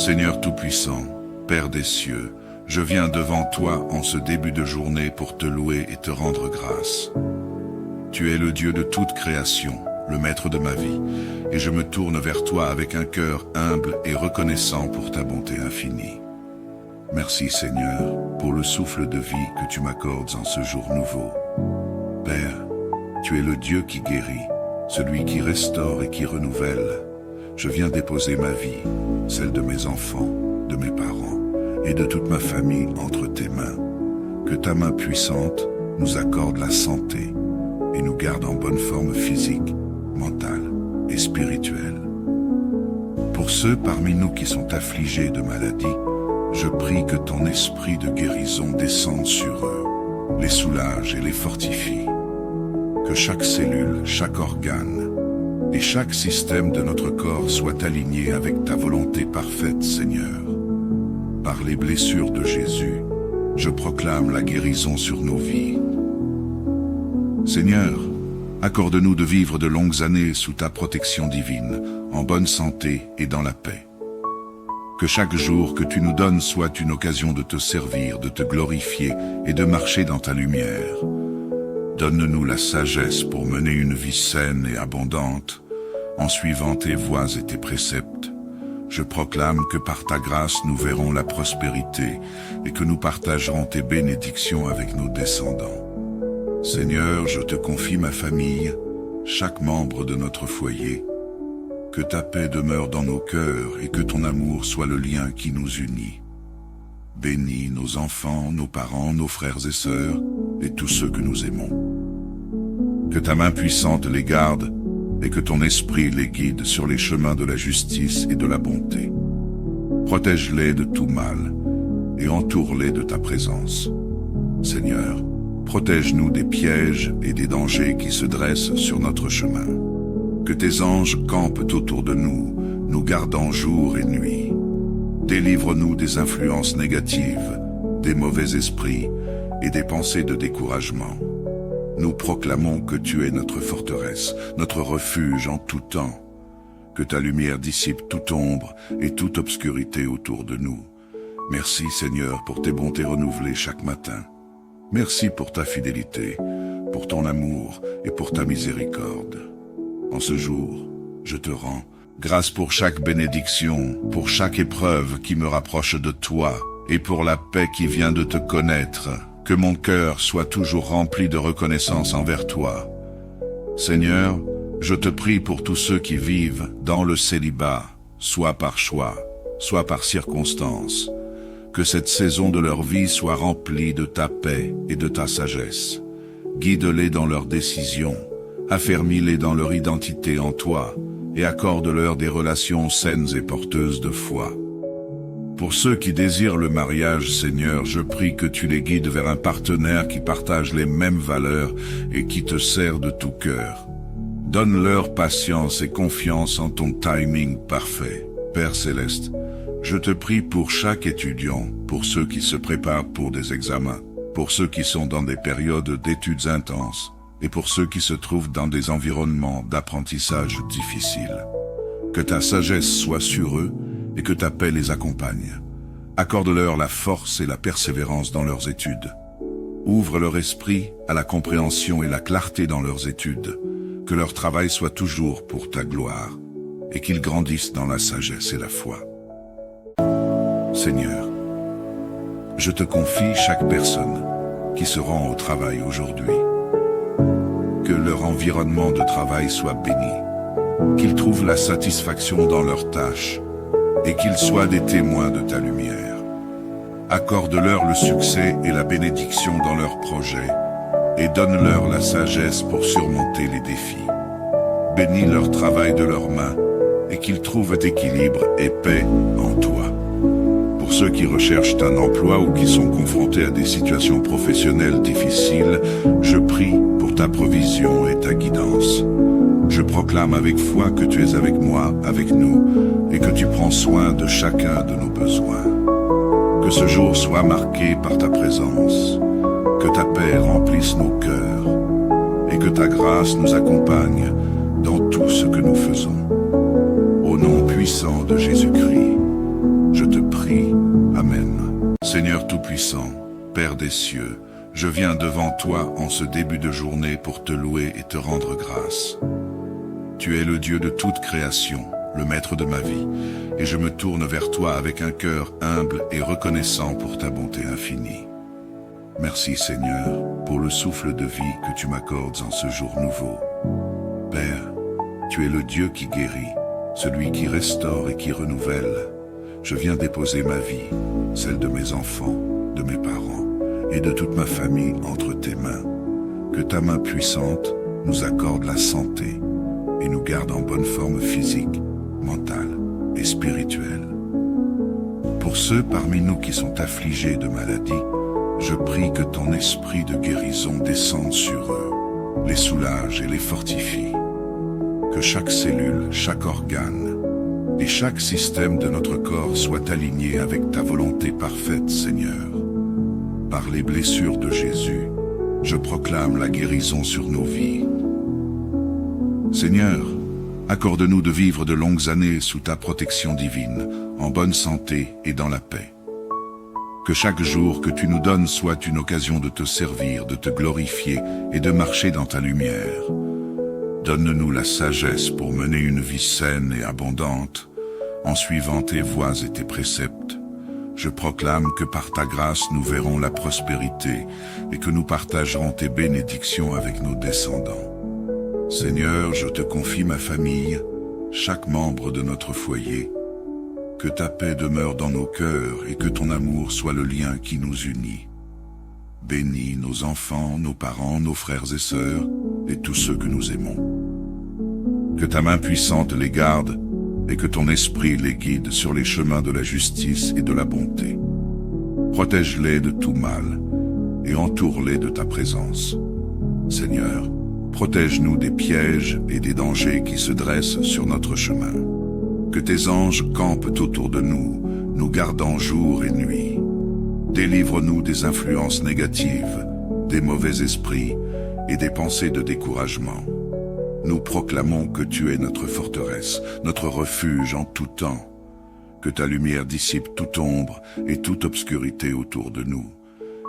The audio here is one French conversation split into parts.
Seigneur Tout-Puissant, Père des cieux, je viens devant toi en ce début de journée pour te louer et te rendre grâce. Tu es le Dieu de toute création, le maître de ma vie, et je me tourne vers toi avec un cœur humble et reconnaissant pour ta bonté infinie. Merci Seigneur pour le souffle de vie que tu m'accordes en ce jour nouveau. Père, tu es le Dieu qui guérit, celui qui restaure et qui renouvelle. Je viens déposer ma vie, celle de mes enfants, de mes parents et de toute ma famille entre tes mains. Que ta main puissante nous accorde la santé et nous garde en bonne forme physique, mentale et spirituelle. Pour ceux parmi nous qui sont affligés de maladies, je prie que ton esprit de guérison descende sur eux, les soulage et les fortifie. Que chaque cellule, chaque organe et chaque système de notre corps soit aligné avec ta volonté parfaite, Seigneur. Par les blessures de Jésus, je proclame la guérison sur nos vies. Seigneur, accorde-nous de vivre de longues années sous ta protection divine, en bonne santé et dans la paix. Que chaque jour que tu nous donnes soit une occasion de te servir, de te glorifier et de marcher dans ta lumière. Donne-nous la sagesse pour mener une vie saine et abondante, en suivant tes voies et tes préceptes. Je proclame que par ta grâce nous verrons la prospérité et que nous partagerons tes bénédictions avec nos descendants. Seigneur, je te confie ma famille, chaque membre de notre foyer. Que ta paix demeure dans nos cœurs et que ton amour soit le lien qui nous unit. Bénis nos enfants, nos parents, nos frères et sœurs et tous ceux que nous aimons. Que ta main puissante les garde et que ton esprit les guide sur les chemins de la justice et de la bonté. Protège-les de tout mal et entoure-les de ta présence. Seigneur, protège-nous des pièges et des dangers qui se dressent sur notre chemin. Que tes anges campent autour de nous, nous gardant jour et nuit. Délivre-nous des influences négatives, des mauvais esprits et des pensées de découragement. Nous proclamons que tu es notre forteresse, notre refuge en tout temps. Que ta lumière dissipe toute ombre et toute obscurité autour de nous. Merci Seigneur pour tes bontés renouvelées chaque matin. Merci pour ta fidélité, pour ton amour et pour ta miséricorde. En ce jour, je te rends grâce pour chaque bénédiction, pour chaque épreuve qui me rapproche de toi et pour la paix qui vient de te connaître. Que mon cœur soit toujours rempli de reconnaissance envers toi. Seigneur, je te prie pour tous ceux qui vivent dans le célibat, soit par choix, soit par circonstance. Que cette saison de leur vie soit remplie de ta paix et de ta sagesse. Guide-les dans leurs décisions, affermis-les dans leur identité en toi, et accorde-leur des relations saines et porteuses de foi. Pour ceux qui désirent le mariage, Seigneur, je prie que tu les guides vers un partenaire qui partage les mêmes valeurs et qui te sert de tout cœur. Donne-leur patience et confiance en ton timing parfait. Père Céleste, je te prie pour chaque étudiant, pour ceux qui se préparent pour des examens, pour ceux qui sont dans des périodes d'études intenses, et pour ceux qui se trouvent dans des environnements d'apprentissage difficiles. Que ta sagesse soit sur eux, et que ta paix les accompagne. Accorde-leur la force et la persévérance dans leurs études. Ouvre leur esprit à la compréhension et la clarté dans leurs études. Que leur travail soit toujours pour ta gloire, et qu'ils grandissent dans la sagesse et la foi. Seigneur, je te confie chaque personne qui se rend au travail aujourd'hui. Que leur environnement de travail soit béni, qu'ils trouvent la satisfaction dans leurs tâches, et qu'ils soient des témoins de ta lumière. Accorde-leur le succès et la bénédiction dans leurs projets, et donne-leur la sagesse pour surmonter les défis. Bénis leur travail de leurs mains, et qu'ils trouvent équilibre et paix en toi. Pour ceux qui recherchent un emploi ou qui sont confrontés à des situations professionnelles difficiles, je prie pour ta provision et ta guidance. Je proclame avec foi que tu es avec moi, avec nous, et que tu prends soin de chacun de nos besoins. Que ce jour soit marqué par ta présence, que ta paix remplisse nos cœurs, et que ta grâce nous accompagne dans tout ce que nous faisons. Au nom puissant de Jésus-Christ, je Seigneur Tout-Puissant, Père des cieux, je viens devant toi en ce début de journée pour te louer et te rendre grâce. Tu es le Dieu de toute création, le maître de ma vie, et je me tourne vers toi avec un cœur humble et reconnaissant pour ta bonté infinie. Merci Seigneur pour le souffle de vie que tu m'accordes en ce jour nouveau. Père, tu es le Dieu qui guérit, celui qui restaure et qui renouvelle. Je viens déposer ma vie, celle de mes enfants, de mes parents et de toute ma famille entre tes mains. Que ta main puissante nous accorde la santé et nous garde en bonne forme physique, mentale et spirituelle. Pour ceux parmi nous qui sont affligés de maladies, je prie que ton esprit de guérison descende sur eux, les soulage et les fortifie. Que chaque cellule, chaque organe et chaque système de notre corps soit aligné avec ta volonté parfaite, Seigneur. Par les blessures de Jésus, je proclame la guérison sur nos vies. Seigneur, accorde-nous de vivre de longues années sous ta protection divine, en bonne santé et dans la paix. Que chaque jour que tu nous donnes soit une occasion de te servir, de te glorifier et de marcher dans ta lumière. Donne-nous la sagesse pour mener une vie saine et abondante, en suivant tes voies et tes préceptes. Je proclame que par ta grâce nous verrons la prospérité et que nous partagerons tes bénédictions avec nos descendants. Seigneur, je te confie ma famille, chaque membre de notre foyer. Que ta paix demeure dans nos cœurs et que ton amour soit le lien qui nous unit. Bénis nos enfants, nos parents, nos frères et sœurs et tous ceux que nous aimons. Que ta main puissante les garde et que ton esprit les guide sur les chemins de la justice et de la bonté. Protège-les de tout mal et entoure-les de ta présence. Seigneur, protège-nous des pièges et des dangers qui se dressent sur notre chemin. Que tes anges campent autour de nous, nous gardant jour et nuit. Délivre-nous des influences négatives, des mauvais esprits et des pensées de découragement. Nous proclamons que tu es notre forteresse, notre refuge en tout temps. Que ta lumière dissipe toute ombre et toute obscurité autour de nous.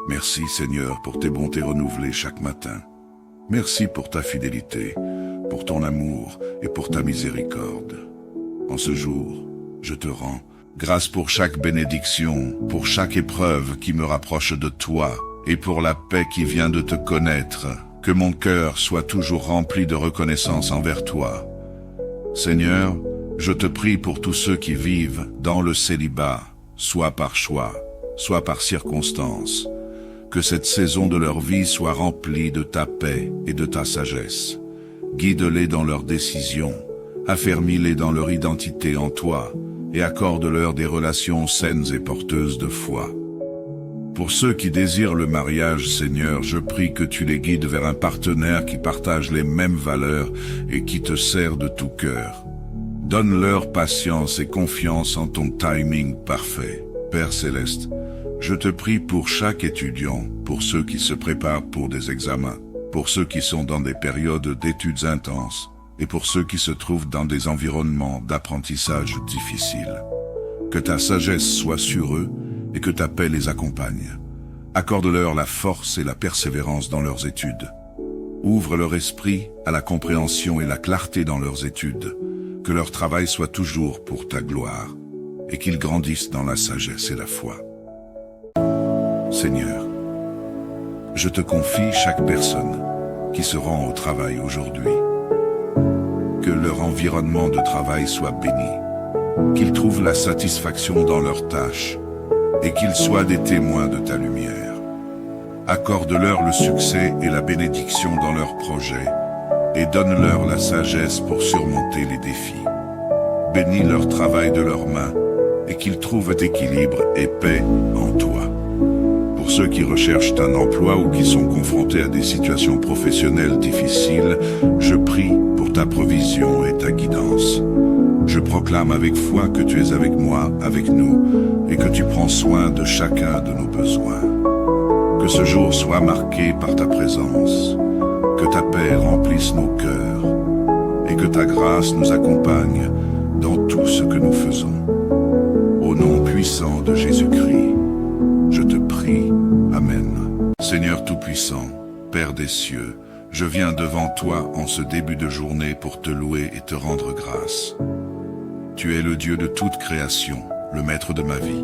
Merci Seigneur pour tes bontés renouvelées chaque matin. Merci pour ta fidélité, pour ton amour et pour ta miséricorde. En ce jour, je te rends grâce pour chaque bénédiction, pour chaque épreuve qui me rapproche de toi et pour la paix qui vient de te connaître. Que mon cœur soit toujours rempli de reconnaissance envers toi. Seigneur, je te prie pour tous ceux qui vivent dans le célibat, soit par choix, soit par circonstance. Que cette saison de leur vie soit remplie de ta paix et de ta sagesse. Guide-les dans leurs décisions, affermis-les dans leur identité en toi et accorde-leur des relations saines et porteuses de foi. Pour ceux qui désirent le mariage, Seigneur, je prie que tu les guides vers un partenaire qui partage les mêmes valeurs et qui te sert de tout cœur. Donne-leur patience et confiance en ton timing parfait. Père Céleste, je te prie pour chaque étudiant, pour ceux qui se préparent pour des examens, pour ceux qui sont dans des périodes d'études intenses, et pour ceux qui se trouvent dans des environnements d'apprentissage difficiles. Que ta sagesse soit sur eux et que ta paix les accompagne. Accorde-leur la force et la persévérance dans leurs études. Ouvre leur esprit à la compréhension et la clarté dans leurs études. Que leur travail soit toujours pour ta gloire et qu'ils grandissent dans la sagesse et la foi. Seigneur, je te confie chaque personne qui se rend au travail aujourd'hui. Que leur environnement de travail soit béni, qu'ils trouvent la satisfaction dans leurs tâches et qu'ils soient des témoins de ta lumière. Accorde-leur le succès et la bénédiction dans leurs projets et donne-leur la sagesse pour surmonter les défis. Bénis leur travail de leurs mains et qu'ils trouvent équilibre et paix en toi. Pour ceux qui recherchent un emploi ou qui sont confrontés à des situations professionnelles difficiles, je prie pour ta provision et ta guidance. Je proclame avec foi que tu es avec moi, avec nous, et que tu prends soin de chacun de nos besoins. Que ce jour soit marqué par ta présence, que ta paix remplisse nos cœurs, et que ta grâce nous accompagne dans tout ce que nous faisons. Au nom puissant de Jésus-Christ, je Seigneur Tout-Puissant, Père des cieux, je viens devant toi en ce début de journée pour te louer et te rendre grâce. Tu es le Dieu de toute création, le maître de ma vie,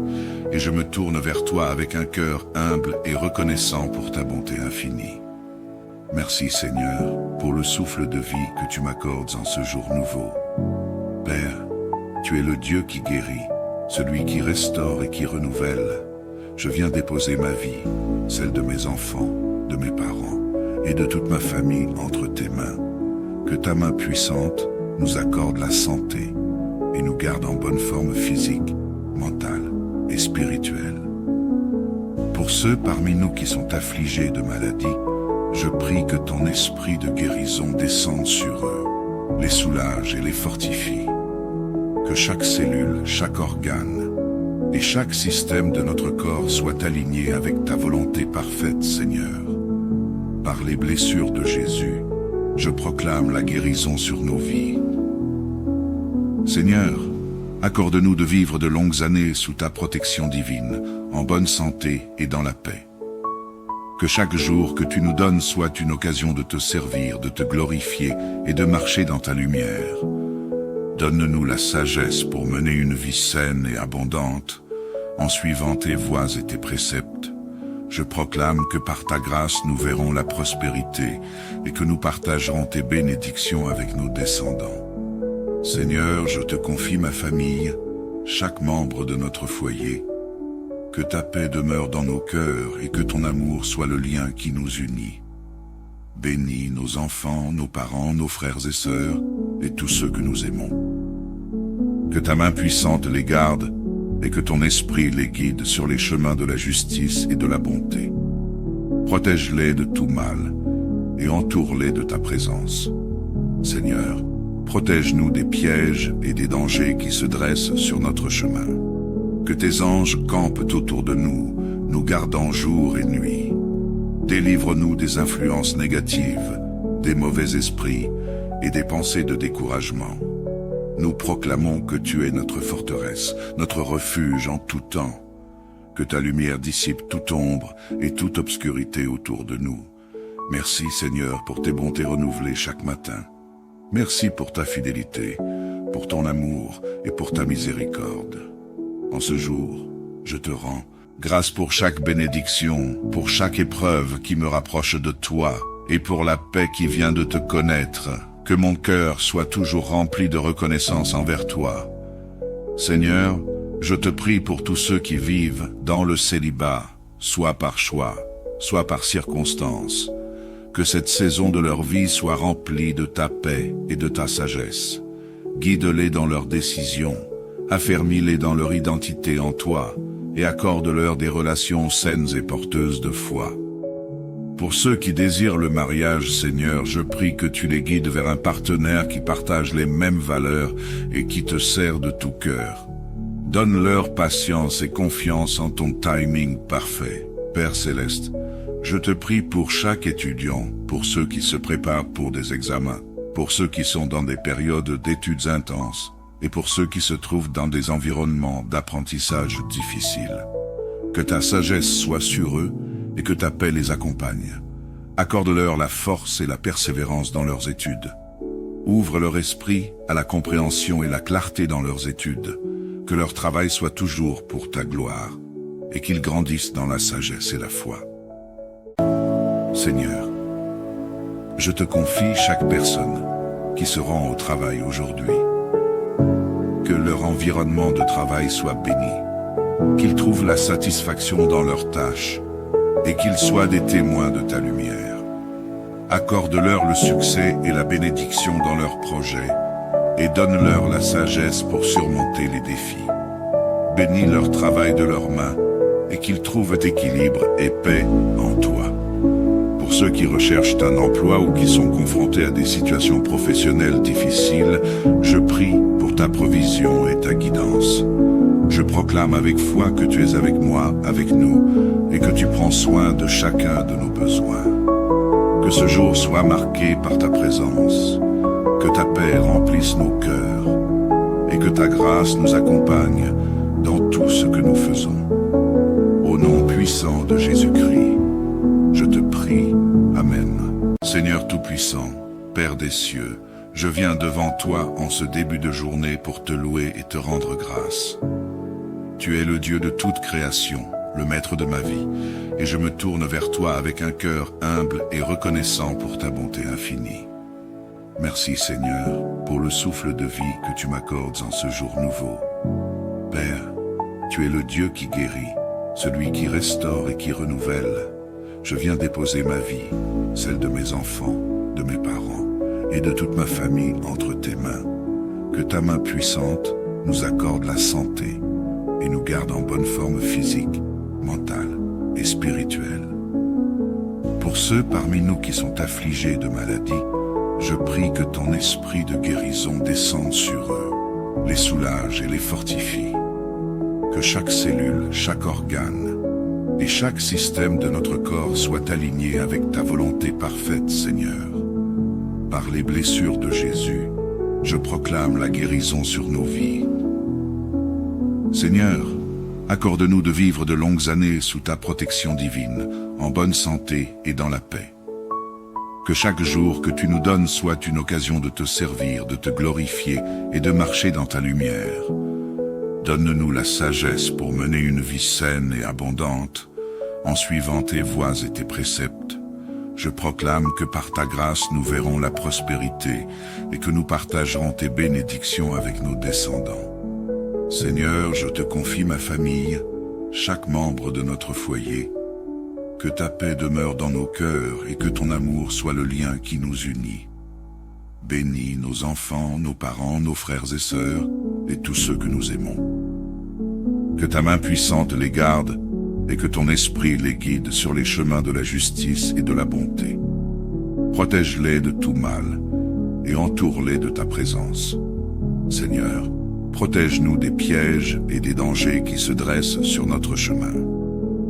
et je me tourne vers toi avec un cœur humble et reconnaissant pour ta bonté infinie. Merci Seigneur pour le souffle de vie que tu m'accordes en ce jour nouveau. Père, tu es le Dieu qui guérit, celui qui restaure et qui renouvelle. Je viens déposer ma vie, celle de mes enfants, de mes parents et de toute ma famille entre tes mains. Que ta main puissante nous accorde la santé et nous garde en bonne forme physique, mentale et spirituelle. Pour ceux parmi nous qui sont affligés de maladie, je prie que ton esprit de guérison descende sur eux, les soulage et les fortifie. Que chaque cellule, chaque organe et chaque système de notre corps soit aligné avec ta volonté parfaite, Seigneur. Par les blessures de Jésus, je proclame la guérison sur nos vies. Seigneur, accorde-nous de vivre de longues années sous ta protection divine, en bonne santé et dans la paix. Que chaque jour que tu nous donnes soit une occasion de te servir, de te glorifier et de marcher dans ta lumière. Donne-nous la sagesse pour mener une vie saine et abondante, en suivant tes voies et tes préceptes. Je proclame que par ta grâce nous verrons la prospérité et que nous partagerons tes bénédictions avec nos descendants. Seigneur, je te confie ma famille, chaque membre de notre foyer. Que ta paix demeure dans nos cœurs et que ton amour soit le lien qui nous unit. Bénis nos enfants, nos parents, nos frères et sœurs et tous ceux que nous aimons. Que ta main puissante les garde et que ton esprit les guide sur les chemins de la justice et de la bonté. Protège-les de tout mal et entoure-les de ta présence. Seigneur, protège-nous des pièges et des dangers qui se dressent sur notre chemin. Que tes anges campent autour de nous, nous gardant jour et nuit. Délivre-nous des influences négatives, des mauvais esprits et des pensées de découragement. Nous proclamons que tu es notre forteresse, notre refuge en tout temps. Que ta lumière dissipe toute ombre et toute obscurité autour de nous. Merci Seigneur pour tes bontés renouvelées chaque matin. Merci pour ta fidélité, pour ton amour et pour ta miséricorde. En ce jour, je te rends grâce pour chaque bénédiction, pour chaque épreuve qui me rapproche de toi et pour la paix qui vient de te connaître. Que mon cœur soit toujours rempli de reconnaissance envers toi. Seigneur, je te prie pour tous ceux qui vivent dans le célibat, soit par choix, soit par circonstance. Que cette saison de leur vie soit remplie de ta paix et de ta sagesse. Guide-les dans leurs décisions, affermis-les dans leur identité en toi, et accorde-leur des relations saines et porteuses de foi. Pour ceux qui désirent le mariage, Seigneur, je prie que tu les guides vers un partenaire qui partage les mêmes valeurs et qui te sert de tout cœur. Donne-leur patience et confiance en ton timing parfait. Père Céleste, je te prie pour chaque étudiant, pour ceux qui se préparent pour des examens, pour ceux qui sont dans des périodes d'études intenses, et pour ceux qui se trouvent dans des environnements d'apprentissage difficiles. Que ta sagesse soit sur eux, et que ta paix les accompagne. Accorde-leur la force et la persévérance dans leurs études. Ouvre leur esprit à la compréhension et la clarté dans leurs études. Que leur travail soit toujours pour ta gloire, et qu'ils grandissent dans la sagesse et la foi. Seigneur, je te confie chaque personne qui se rend au travail aujourd'hui. Que leur environnement de travail soit béni, qu'ils trouvent la satisfaction dans leurs tâches, et qu'ils soient des témoins de ta lumière. Accorde-leur le succès et la bénédiction dans leurs projets, et donne-leur la sagesse pour surmonter les défis. Bénis leur travail de leurs mains, et qu'ils trouvent équilibre et paix en toi. Pour ceux qui recherchent un emploi ou qui sont confrontés à des situations professionnelles difficiles, je prie pour ta provision et ta guidance. Je proclame avec foi que tu es avec moi, avec nous, et que tu prends soin de chacun de nos besoins. Que ce jour soit marqué par ta présence, que ta paix remplisse nos cœurs, et que ta grâce nous accompagne dans tout ce que nous faisons. Au nom puissant de Jésus-Christ. je te prie. Amen. Seigneur Tout-Puissant, Père des cieux, je viens devant toi en ce début de journée pour te louer et te rendre grâce. Tu es le Dieu de toute création, le maître de ma vie, et je me tourne vers toi avec un cœur humble et reconnaissant pour ta bonté infinie. Merci Seigneur pour le souffle de vie que tu m'accordes en ce jour nouveau. Père, tu es le Dieu qui guérit, celui qui restaure et qui renouvelle. Je viens déposer ma vie, celle de mes enfants, de mes parents et de toute ma famille entre tes mains. Que ta main puissante nous accorde la santé et nous garde en bonne forme physique, mentale et spirituelle. Pour ceux parmi nous qui sont affligés de maladie, je prie que ton esprit de guérison descende sur eux, les soulage et les fortifie. Que chaque cellule, chaque organe et chaque système de notre corps soit aligné avec ta volonté parfaite, Seigneur. Par les blessures de Jésus, je proclame la guérison sur nos vies. Seigneur, accorde-nous de vivre de longues années sous ta protection divine, en bonne santé et dans la paix. Que chaque jour que tu nous donnes soit une occasion de te servir, de te glorifier et de marcher dans ta lumière. Donne-nous la sagesse pour mener une vie saine et abondante, en suivant tes voies et tes préceptes. Je proclame que par ta grâce nous verrons la prospérité et que nous partagerons tes bénédictions avec nos descendants. Seigneur, je te confie ma famille, chaque membre de notre foyer. Que ta paix demeure dans nos cœurs et que ton amour soit le lien qui nous unit. Bénis nos enfants, nos parents, nos frères et sœurs et tous ceux que nous aimons. Que ta main puissante les garde et que ton esprit les guide sur les chemins de la justice et de la bonté. Protège-les de tout mal et entoure-les de ta présence. Seigneur, protège-nous des pièges et des dangers qui se dressent sur notre chemin.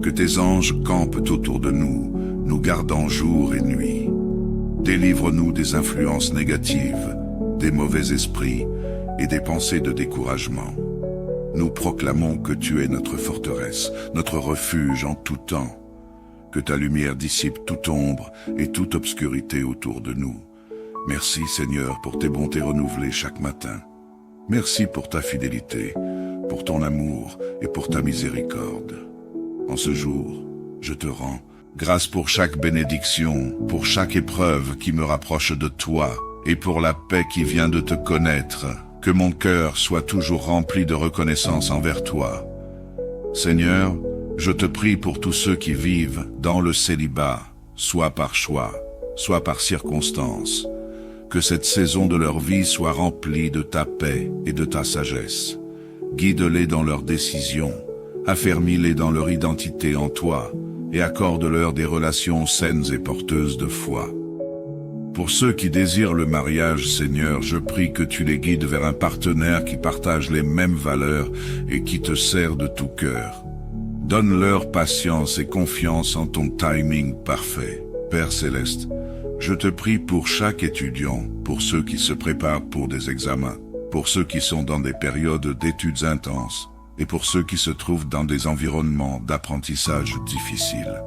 Que tes anges campent autour de nous, nous gardant jour et nuit. Délivre-nous des influences négatives, des mauvais esprits et des pensées de découragement. Nous proclamons que tu es notre forteresse, notre refuge en tout temps. Que ta lumière dissipe toute ombre et toute obscurité autour de nous. Merci Seigneur pour tes bontés renouvelées chaque matin. Merci pour ta fidélité, pour ton amour et pour ta miséricorde. En ce jour, je te rends grâce pour chaque bénédiction, pour chaque épreuve qui me rapproche de toi et pour la paix qui vient de te connaître. Que mon cœur soit toujours rempli de reconnaissance envers toi. Seigneur, je te prie pour tous ceux qui vivent dans le célibat, soit par choix, soit par circonstance. Que cette saison de leur vie soit remplie de ta paix et de ta sagesse. Guide-les dans leurs décisions, affermis-les dans leur identité en toi, et accorde-leur des relations saines et porteuses de foi. Pour ceux qui désirent le mariage, Seigneur, je prie que tu les guides vers un partenaire qui partage les mêmes valeurs et qui te sert de tout cœur. Donne-leur patience et confiance en ton timing parfait. Père Céleste, je te prie pour chaque étudiant, pour ceux qui se préparent pour des examens, pour ceux qui sont dans des périodes d'études intenses, et pour ceux qui se trouvent dans des environnements d'apprentissage difficiles.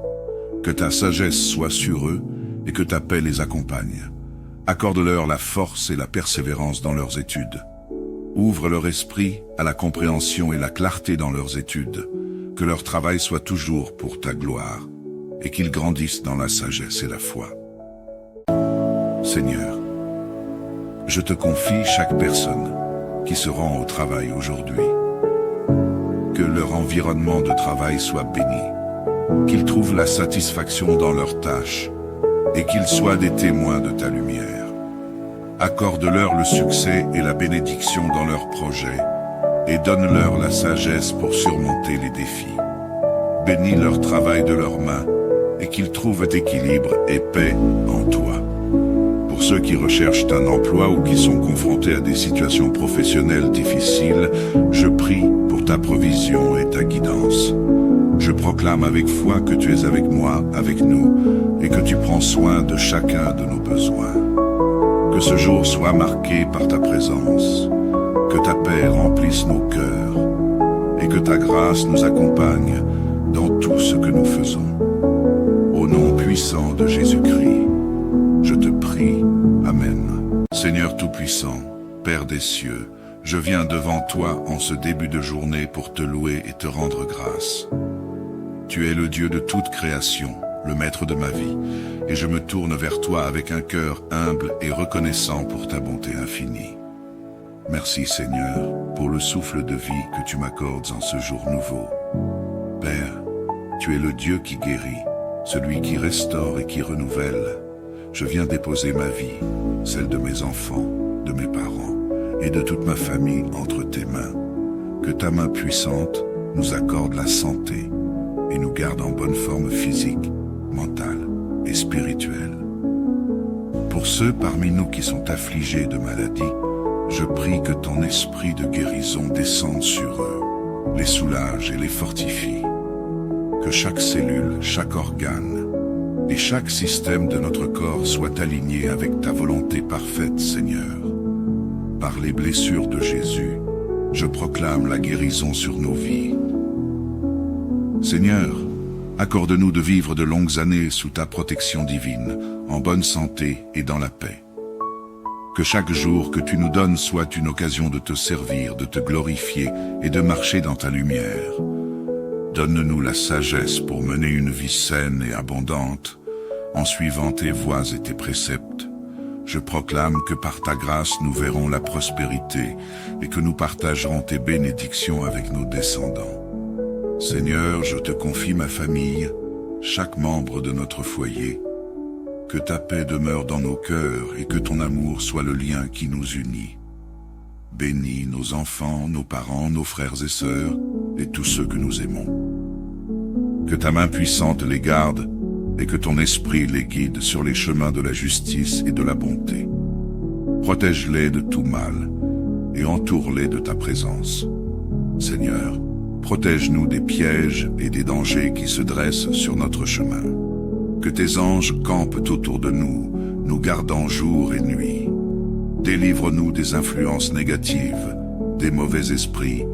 Que ta sagesse soit sur eux et que ta paix les accompagne. Accorde-leur la force et la persévérance dans leurs études. Ouvre leur esprit à la compréhension et la clarté dans leurs études. Que leur travail soit toujours pour ta gloire et qu'ils grandissent dans la sagesse et la foi. Seigneur, je te confie chaque personne qui se rend au travail aujourd'hui. Que leur environnement de travail soit béni, qu'ils trouvent la satisfaction dans leurs tâches et qu'ils soient des témoins de ta lumière. Accorde-leur le succès et la bénédiction dans leurs projets et donne-leur la sagesse pour surmonter les défis. Bénis leur travail de leurs mains et qu'ils trouvent équilibre et paix en toi. Pour ceux qui recherchent un emploi ou qui sont confrontés à des situations professionnelles difficiles, je prie pour ta provision et ta guidance. Je proclame avec foi que tu es avec moi, avec nous, et que tu prends soin de chacun de nos besoins. Que ce jour soit marqué par ta présence, que ta paix remplisse nos cœurs, et que ta grâce nous accompagne dans tout ce que nous faisons. Au nom puissant puissant de Jésus-Christ, je te prie. Amen. Seigneur Tout-Puissant, Père des cieux, je viens devant toi en ce début de journée pour te louer et te rendre grâce. Tu es le Dieu de toute création, le maître de ma vie, et je me tourne vers toi avec un cœur humble et reconnaissant pour ta bonté infinie. Merci Seigneur pour le souffle de vie que tu m'accordes en ce jour nouveau. Père, tu es le Dieu qui guérit, celui qui restaure et qui renouvelle. Je viens déposer ma vie, celle de mes enfants, de mes parents et de toute ma famille entre tes mains. Que ta main puissante nous accorde la santé et nous garde en bonne forme physique, mentale et spirituelle. Pour ceux parmi nous qui sont affligés de maladies, je prie que ton esprit de guérison descende sur eux, les soulage et les fortifie. Que chaque cellule, chaque organe et chaque système de notre corps soit aligné avec ta volonté parfaite, Seigneur. Par les blessures de Jésus, je proclame la guérison sur nos vies. Seigneur, accorde-nous de vivre de longues années sous ta protection divine, en bonne santé et dans la paix. Que chaque jour que tu nous donnes soit une occasion de te servir, de te glorifier et de marcher dans ta lumière. Donne-nous la sagesse pour mener une vie saine et abondante, en suivant tes voies et tes préceptes. Je proclame que par ta grâce nous verrons la prospérité et que nous partagerons tes bénédictions avec nos descendants. Seigneur, je te confie ma famille, chaque membre de notre foyer. Que ta paix demeure dans nos cœurs et que ton amour soit le lien qui nous unit. Bénis nos enfants, nos parents, nos frères et sœurs et tous ceux que nous aimons. Que ta main puissante les garde et que ton esprit les guide sur les chemins de la justice et de la bonté. Protège-les de tout mal et entoure-les de ta présence. Seigneur, protège-nous des pièges et des dangers qui se dressent sur notre chemin. Que tes anges campent autour de nous, nous gardant jour et nuit. Délivre-nous des influences négatives, des mauvais esprits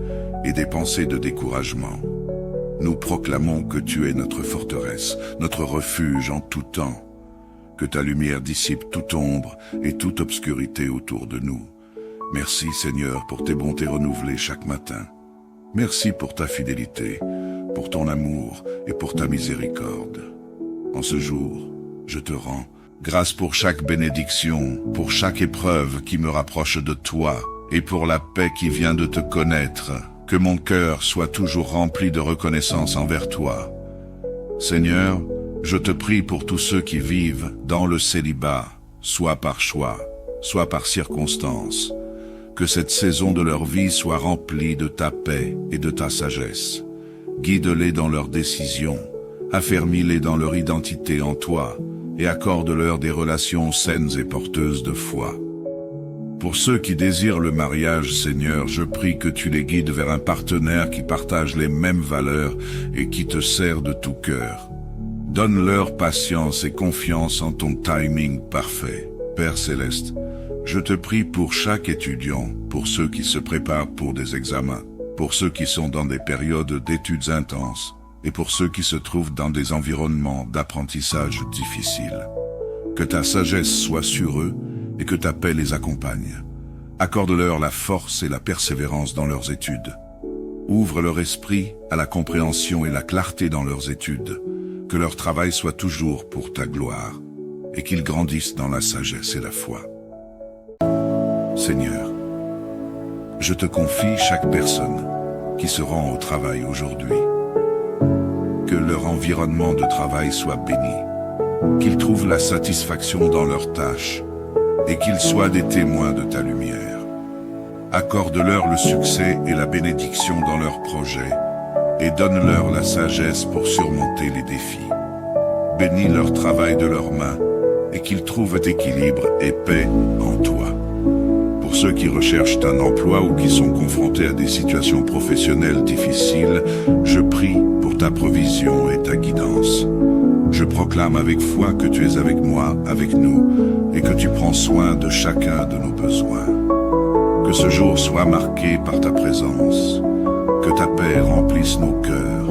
et des pensées de découragement. Nous proclamons que tu es notre forteresse, notre refuge en tout temps. Que ta lumière dissipe toute ombre et toute obscurité autour de nous. Merci Seigneur pour tes bontés renouvelées chaque matin. Merci pour ta fidélité, pour ton amour et pour ta miséricorde. En ce jour, je te rends grâce pour chaque bénédiction, pour chaque épreuve qui me rapproche de toi et pour la paix qui vient de te connaître. Que mon cœur soit toujours rempli de reconnaissance envers toi. Seigneur, je te prie pour tous ceux qui vivent dans le célibat, soit par choix, soit par circonstance. Que cette saison de leur vie soit remplie de ta paix et de ta sagesse. Guide-les dans leurs décisions, affermis-les dans leur identité en toi et accorde-leur des relations saines et porteuses de foi. Pour ceux qui désirent le mariage, Seigneur, je prie que tu les guides vers un partenaire qui partage les mêmes valeurs et qui te sert de tout cœur. Donne-leur patience et confiance en ton timing parfait. Père Céleste, je te prie pour chaque étudiant, pour ceux qui se préparent pour des examens, pour ceux qui sont dans des périodes d'études intenses, et pour ceux qui se trouvent dans des environnements d'apprentissage difficiles. Que ta sagesse soit sur eux et que ta paix les accompagne. Accorde-leur la force et la persévérance dans leurs études. Ouvre leur esprit à la compréhension et la clarté dans leurs études. Que leur travail soit toujours pour ta gloire et qu'ils grandissent dans la sagesse et la foi. Seigneur, je te confie chaque personne qui se rend au travail aujourd'hui. Que leur environnement de travail soit béni, qu'ils trouvent la satisfaction dans leurs tâches et qu'ils soient des témoins de ta lumière. Accorde-leur le succès et la bénédiction dans leurs projets et donne-leur la sagesse pour surmonter les défis. Bénis leur travail de leurs mains et qu'ils trouvent équilibre et paix en toi. Pour ceux qui recherchent un emploi ou qui sont confrontés à des situations professionnelles difficiles, je prie pour ta provision et ta guidance. Je proclame avec foi que tu es avec moi, avec nous, et que tu prends soin de chacun de nos besoins. Que ce jour soit marqué par ta présence, que ta paix remplisse nos cœurs,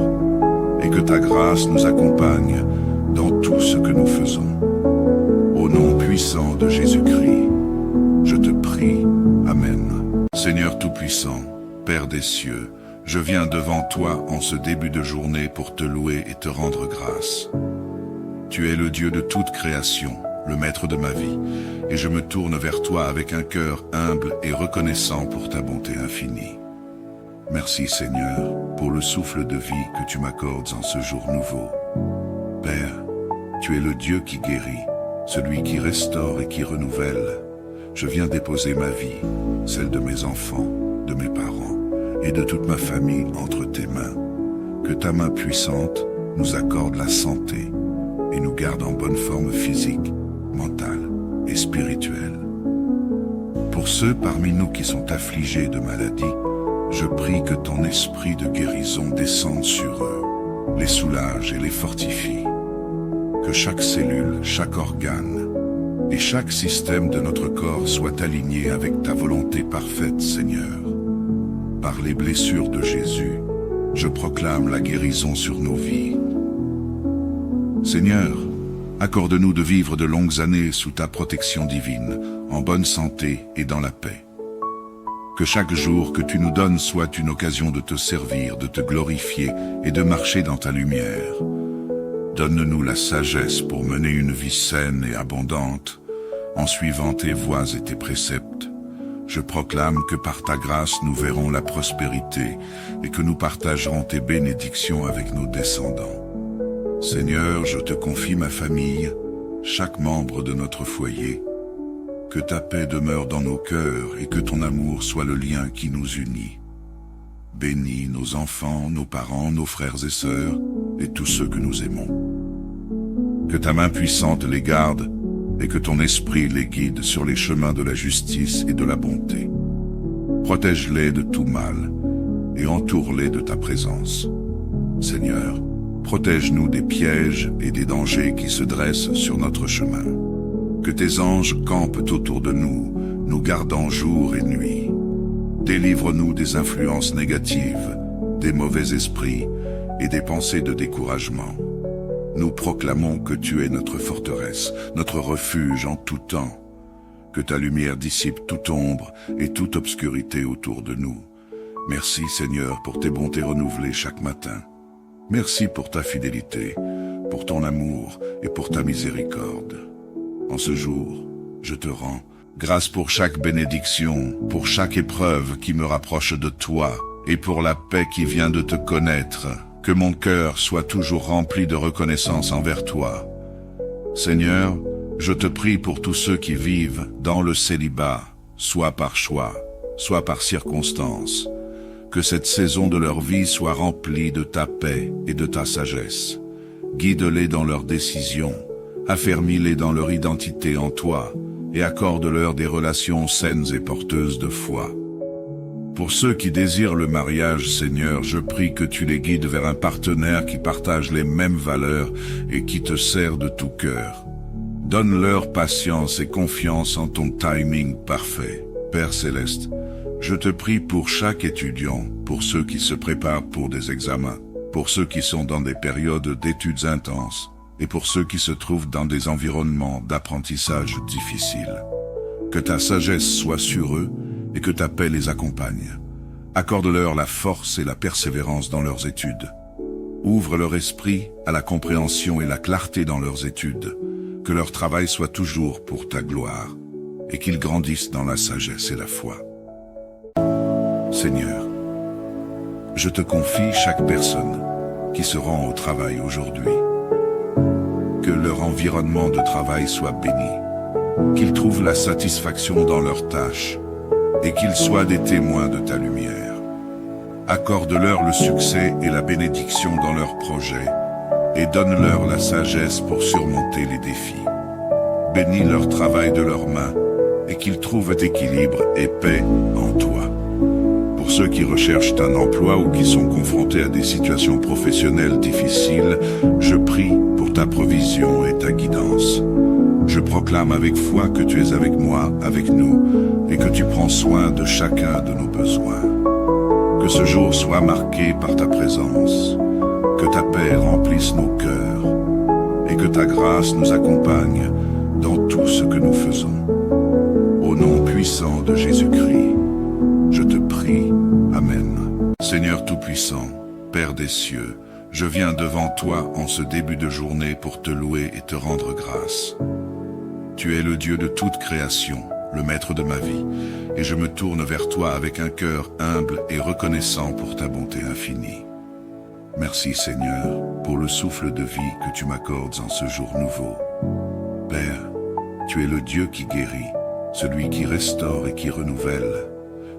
et que ta grâce nous accompagne dans tout ce que nous faisons. Au nom puissant de Jésus-Christ, je te prie. Amen. Seigneur Tout-Puissant, Père des cieux, je viens devant toi en ce début de journée pour te louer et te rendre grâce. Tu es le Dieu de toute création, le maître de ma vie, et je me tourne vers toi avec un cœur humble et reconnaissant pour ta bonté infinie. Merci Seigneur pour le souffle de vie que tu m'accordes en ce jour nouveau. Père, tu es le Dieu qui guérit, celui qui restaure et qui renouvelle. Je viens déposer ma vie, celle de mes enfants, de mes parents et de toute ma famille entre tes mains. Que ta main puissante nous accorde la santé et nous garde en bonne forme physique, mentale et spirituelle. Pour ceux parmi nous qui sont affligés de maladies, je prie que ton esprit de guérison descende sur eux, les soulage et les fortifie. Que chaque cellule, chaque organe et chaque système de notre corps soit aligné avec ta volonté parfaite, Seigneur. Par les blessures de Jésus, je proclame la guérison sur nos vies. Seigneur, accorde-nous de vivre de longues années sous ta protection divine, en bonne santé et dans la paix. Que chaque jour que tu nous donnes soit une occasion de te servir, de te glorifier et de marcher dans ta lumière. Donne-nous la sagesse pour mener une vie saine et abondante, en suivant tes voies et tes préceptes. Je proclame que par ta grâce nous verrons la prospérité et que nous partagerons tes bénédictions avec nos descendants. Seigneur, je te confie ma famille, chaque membre de notre foyer. Que ta paix demeure dans nos cœurs et que ton amour soit le lien qui nous unit. Bénis nos enfants, nos parents, nos frères et sœurs et tous ceux que nous aimons. Que ta main puissante les garde et que ton esprit les guide sur les chemins de la justice et de la bonté. Protège-les de tout mal et entoure-les de ta présence. Seigneur, protège-nous des pièges et des dangers qui se dressent sur notre chemin. Que tes anges campent autour de nous, nous gardant jour et nuit. Délivre-nous des influences négatives, des mauvais esprits et des pensées de découragement. Nous proclamons que tu es notre forteresse, notre refuge en tout temps. Que ta lumière dissipe toute ombre et toute obscurité autour de nous. Merci Seigneur pour tes bontés renouvelées chaque matin. Merci pour ta fidélité, pour ton amour et pour ta miséricorde. En ce jour, je te rends grâce pour chaque bénédiction, pour chaque épreuve qui me rapproche de toi et pour la paix qui vient de te connaître. Que mon cœur soit toujours rempli de reconnaissance envers toi. Seigneur, je te prie pour tous ceux qui vivent dans le célibat, soit par choix, soit par circonstance. Que cette saison de leur vie soit remplie de ta paix et de ta sagesse. Guide-les dans leurs décisions, affermis-les dans leur identité en toi, et accorde-leur des relations saines et porteuses de foi. Pour ceux qui désirent le mariage, Seigneur, je prie que tu les guides vers un partenaire qui partage les mêmes valeurs et qui te sert de tout cœur. Donne-leur patience et confiance en ton timing parfait. Père Céleste, je te prie pour chaque étudiant, pour ceux qui se préparent pour des examens, pour ceux qui sont dans des périodes d'études intenses, et pour ceux qui se trouvent dans des environnements d'apprentissage difficiles. Que ta sagesse soit sur eux, et que ta paix les accompagne. Accorde-leur la force et la persévérance dans leurs études. Ouvre leur esprit à la compréhension et la clarté dans leurs études. Que leur travail soit toujours pour ta gloire, et qu'ils grandissent dans la sagesse et la foi. Seigneur, je te confie chaque personne qui se rend au travail aujourd'hui. Que leur environnement de travail soit béni, qu'ils trouvent la satisfaction dans leurs tâches, et qu'ils soient des témoins de ta lumière. Accorde-leur le succès et la bénédiction dans leurs projets, et donne-leur la sagesse pour surmonter les défis. Bénis leur travail de leurs mains, et qu'ils trouvent équilibre et paix en toi. Pour ceux qui recherchent un emploi ou qui sont confrontés à des situations professionnelles difficiles, je prie pour ta provision et ta guidance. Je proclame avec foi que tu es avec moi, avec nous, et que tu prends soin de chacun de nos besoins. Que ce jour soit marqué par ta présence, que ta paix remplisse nos cœurs, et que ta grâce nous accompagne dans tout ce que nous faisons. Au nom puissant de Jésus-Christ, je te prie. Amen. Seigneur Tout-Puissant, Père des cieux, je viens devant toi en ce début de journée pour te louer et te rendre grâce. Tu es le Dieu de toute création, le maître de ma vie, et je me tourne vers toi avec un cœur humble et reconnaissant pour ta bonté infinie. Merci Seigneur pour le souffle de vie que tu m'accordes en ce jour nouveau. Père, tu es le Dieu qui guérit, celui qui restaure et qui renouvelle.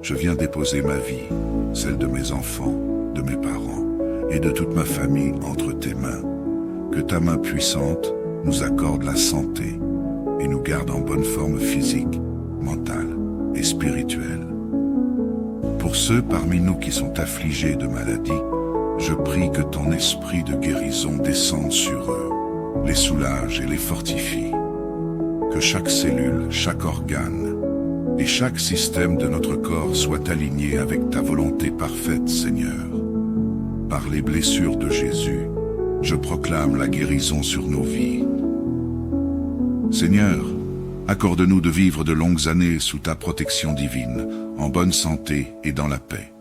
Je viens déposer ma vie, celle de mes enfants, de mes parents et de toute ma famille entre tes mains. Que ta main puissante nous accorde la santé et nous garde en bonne forme physique, mentale et spirituelle. Pour ceux parmi nous qui sont affligés de maladies, je prie que ton esprit de guérison descende sur eux, les soulage et les fortifie. Que chaque cellule, chaque organe et chaque système de notre corps soit aligné avec ta volonté parfaite, Seigneur. Par les blessures de Jésus, je proclame la guérison sur nos vies. Seigneur, accorde-nous de vivre de longues années sous ta protection divine, en bonne santé et dans la paix.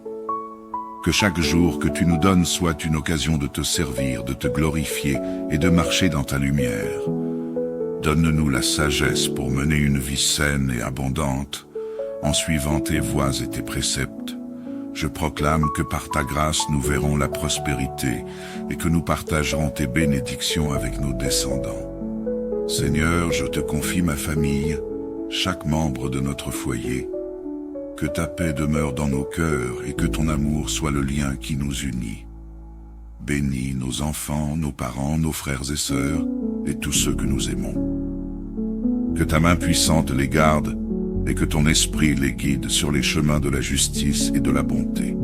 Que chaque jour que tu nous donnes soit une occasion de te servir, de te glorifier et de marcher dans ta lumière. Donne-nous la sagesse pour mener une vie saine et abondante, en suivant tes voies et tes préceptes. Je proclame que par ta grâce nous verrons la prospérité et que nous partagerons tes bénédictions avec nos descendants. Seigneur, je te confie ma famille, chaque membre de notre foyer. Que ta paix demeure dans nos cœurs et que ton amour soit le lien qui nous unit. Bénis nos enfants, nos parents, nos frères et sœurs et tous ceux que nous aimons. Que ta main puissante les garde et que ton esprit les guide sur les chemins de la justice et de la bonté.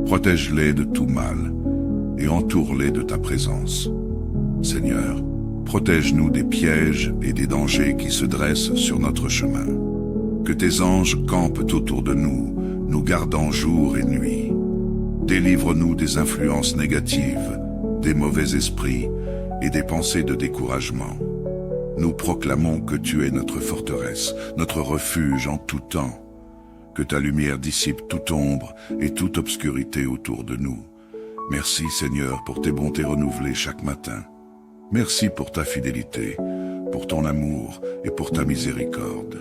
Protège-les de tout mal et entoure-les de ta présence. Seigneur, protège-nous des pièges et des dangers qui se dressent sur notre chemin. Que tes anges campent autour de nous, nous gardant jour et nuit. Délivre-nous des influences négatives, des mauvais esprits et des pensées de découragement. Nous proclamons que tu es notre forteresse, notre refuge en tout temps. Que ta lumière dissipe toute ombre et toute obscurité autour de nous. Merci Seigneur pour tes bontés renouvelées chaque matin. Merci pour ta fidélité, pour ton amour et pour ta miséricorde.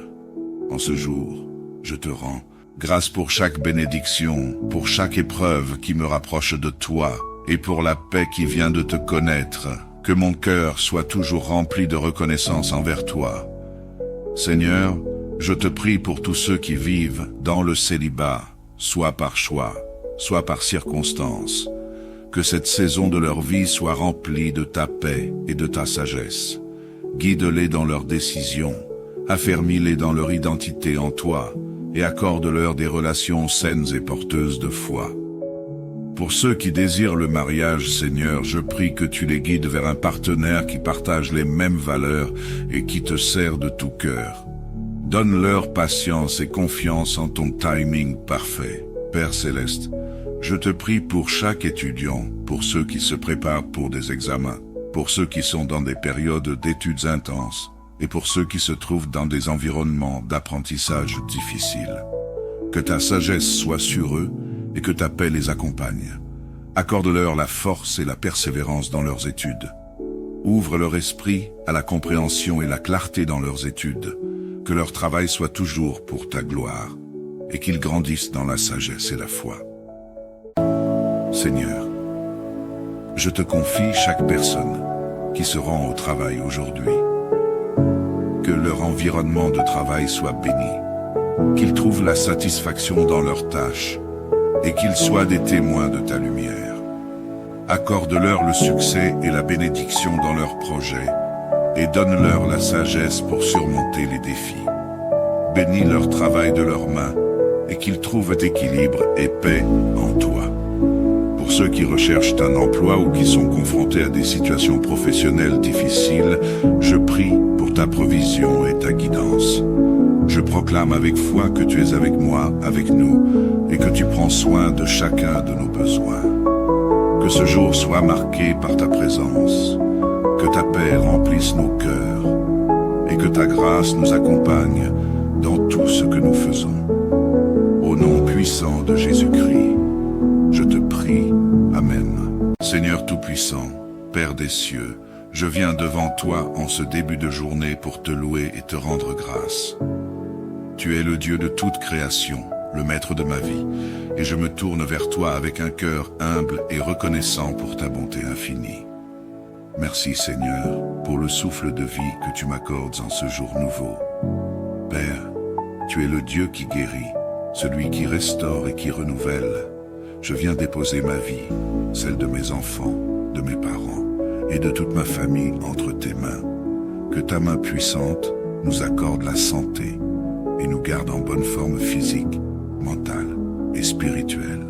En ce jour, je te rends grâce pour chaque bénédiction, pour chaque épreuve qui me rapproche de toi et pour la paix qui vient de te connaître. Que mon cœur soit toujours rempli de reconnaissance envers toi. Seigneur, je te prie pour tous ceux qui vivent dans le célibat, soit par choix, soit par circonstance. Que cette saison de leur vie soit remplie de ta paix et de ta sagesse. Guide-les dans leurs décisions, affermis-les dans leur identité en toi, et accorde-leur des relations saines et porteuses de foi. Pour ceux qui désirent le mariage, Seigneur, je prie que tu les guides vers un partenaire qui partage les mêmes valeurs et qui te sert de tout cœur. Donne-leur patience et confiance en ton timing parfait. Père Céleste, je te prie pour chaque étudiant, pour ceux qui se préparent pour des examens, pour ceux qui sont dans des périodes d'études intenses, et pour ceux qui se trouvent dans des environnements d'apprentissage difficiles. Que ta sagesse soit sur eux et que ta paix les accompagne. Accorde-leur la force et la persévérance dans leurs études. Ouvre leur esprit à la compréhension et la clarté dans leurs études. Que leur travail soit toujours pour ta gloire et qu'ils grandissent dans la sagesse et la foi. Seigneur, je te confie chaque personne qui se rend au travail aujourd'hui. Que leur environnement de travail soit béni, qu'ils trouvent la satisfaction dans leurs tâches et qu'ils soient des témoins de ta lumière. Accorde-leur le succès et la bénédiction dans leurs projets et donne-leur la sagesse pour surmonter les défis. Bénis leur travail de leurs mains et qu'ils trouvent équilibre et paix en toi. Pour ceux qui recherchent un emploi ou qui sont confrontés à des situations professionnelles difficiles, je prie pour ta provision et ta guidance. Je proclame avec foi que tu es avec moi, avec nous, et que tu prends soin de chacun de nos besoins. Que ce jour soit marqué par ta présence, que ta paix remplisse nos cœurs et que ta grâce nous accompagne dans tout ce que nous faisons. Au nom puissant de Jésus-Christ, je te prie. Amen. Seigneur Tout-Puissant, Père des cieux, je viens devant toi en ce début de journée pour te louer et te rendre grâce. Tu es le Dieu de toute création, le maître de ma vie, et je me tourne vers toi avec un cœur humble et reconnaissant pour ta bonté infinie. Merci Seigneur pour le souffle de vie que tu m'accordes en ce jour nouveau. Père, tu es le Dieu qui guérit, celui qui restaure et qui renouvelle. Je viens déposer ma vie, celle de mes enfants, de mes parents et de toute ma famille entre tes mains. Que ta main puissante nous accorde la santé et nous garde en bonne forme physique, mentale et spirituelle.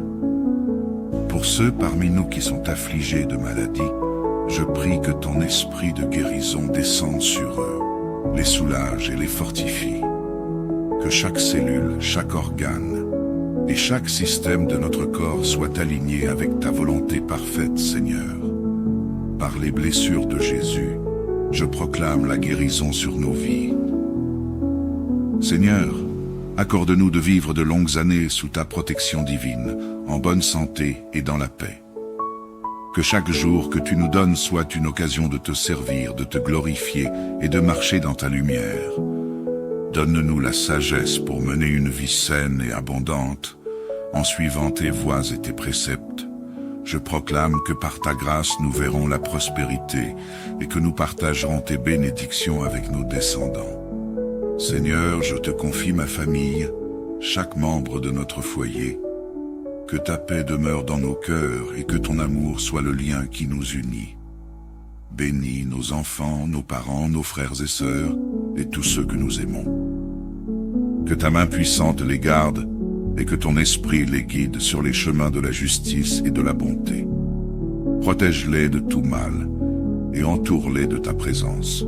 Pour ceux parmi nous qui sont affligés de maladie, je prie que ton esprit de guérison descende sur eux, les soulage et les fortifie. Que chaque cellule, chaque organe et chaque système de notre corps soit aligné avec ta volonté parfaite, Seigneur. Par les blessures de Jésus, je proclame la guérison sur nos vies. Seigneur, accorde-nous de vivre de longues années sous ta protection divine, en bonne santé et dans la paix. Que chaque jour que tu nous donnes soit une occasion de te servir, de te glorifier et de marcher dans ta lumière. Donne-nous la sagesse pour mener une vie saine et abondante, en suivant tes voies et tes préceptes. Je proclame que par ta grâce nous verrons la prospérité et que nous partagerons tes bénédictions avec nos descendants. Seigneur, je te confie ma famille, chaque membre de notre foyer. Que ta paix demeure dans nos cœurs et que ton amour soit le lien qui nous unit. Bénis nos enfants, nos parents, nos frères et sœurs et tous ceux que nous aimons. Que ta main puissante les garde et que ton esprit les guide sur les chemins de la justice et de la bonté. Protège-les de tout mal et entoure-les de ta présence.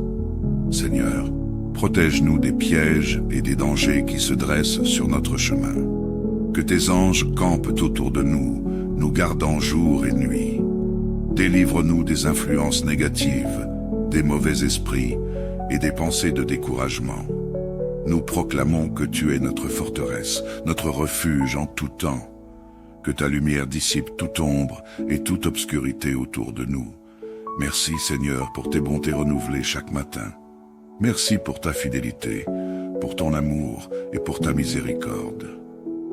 Seigneur, protège-nous des pièges et des dangers qui se dressent sur notre chemin. Que tes anges campent autour de nous, nous gardant jour et nuit. Délivre-nous des influences négatives, des mauvais esprits et des pensées de découragement. Nous proclamons que tu es notre forteresse, notre refuge en tout temps. Que ta lumière dissipe toute ombre et toute obscurité autour de nous. Merci Seigneur pour tes bontés renouvelées chaque matin. Merci pour ta fidélité, pour ton amour et pour ta miséricorde.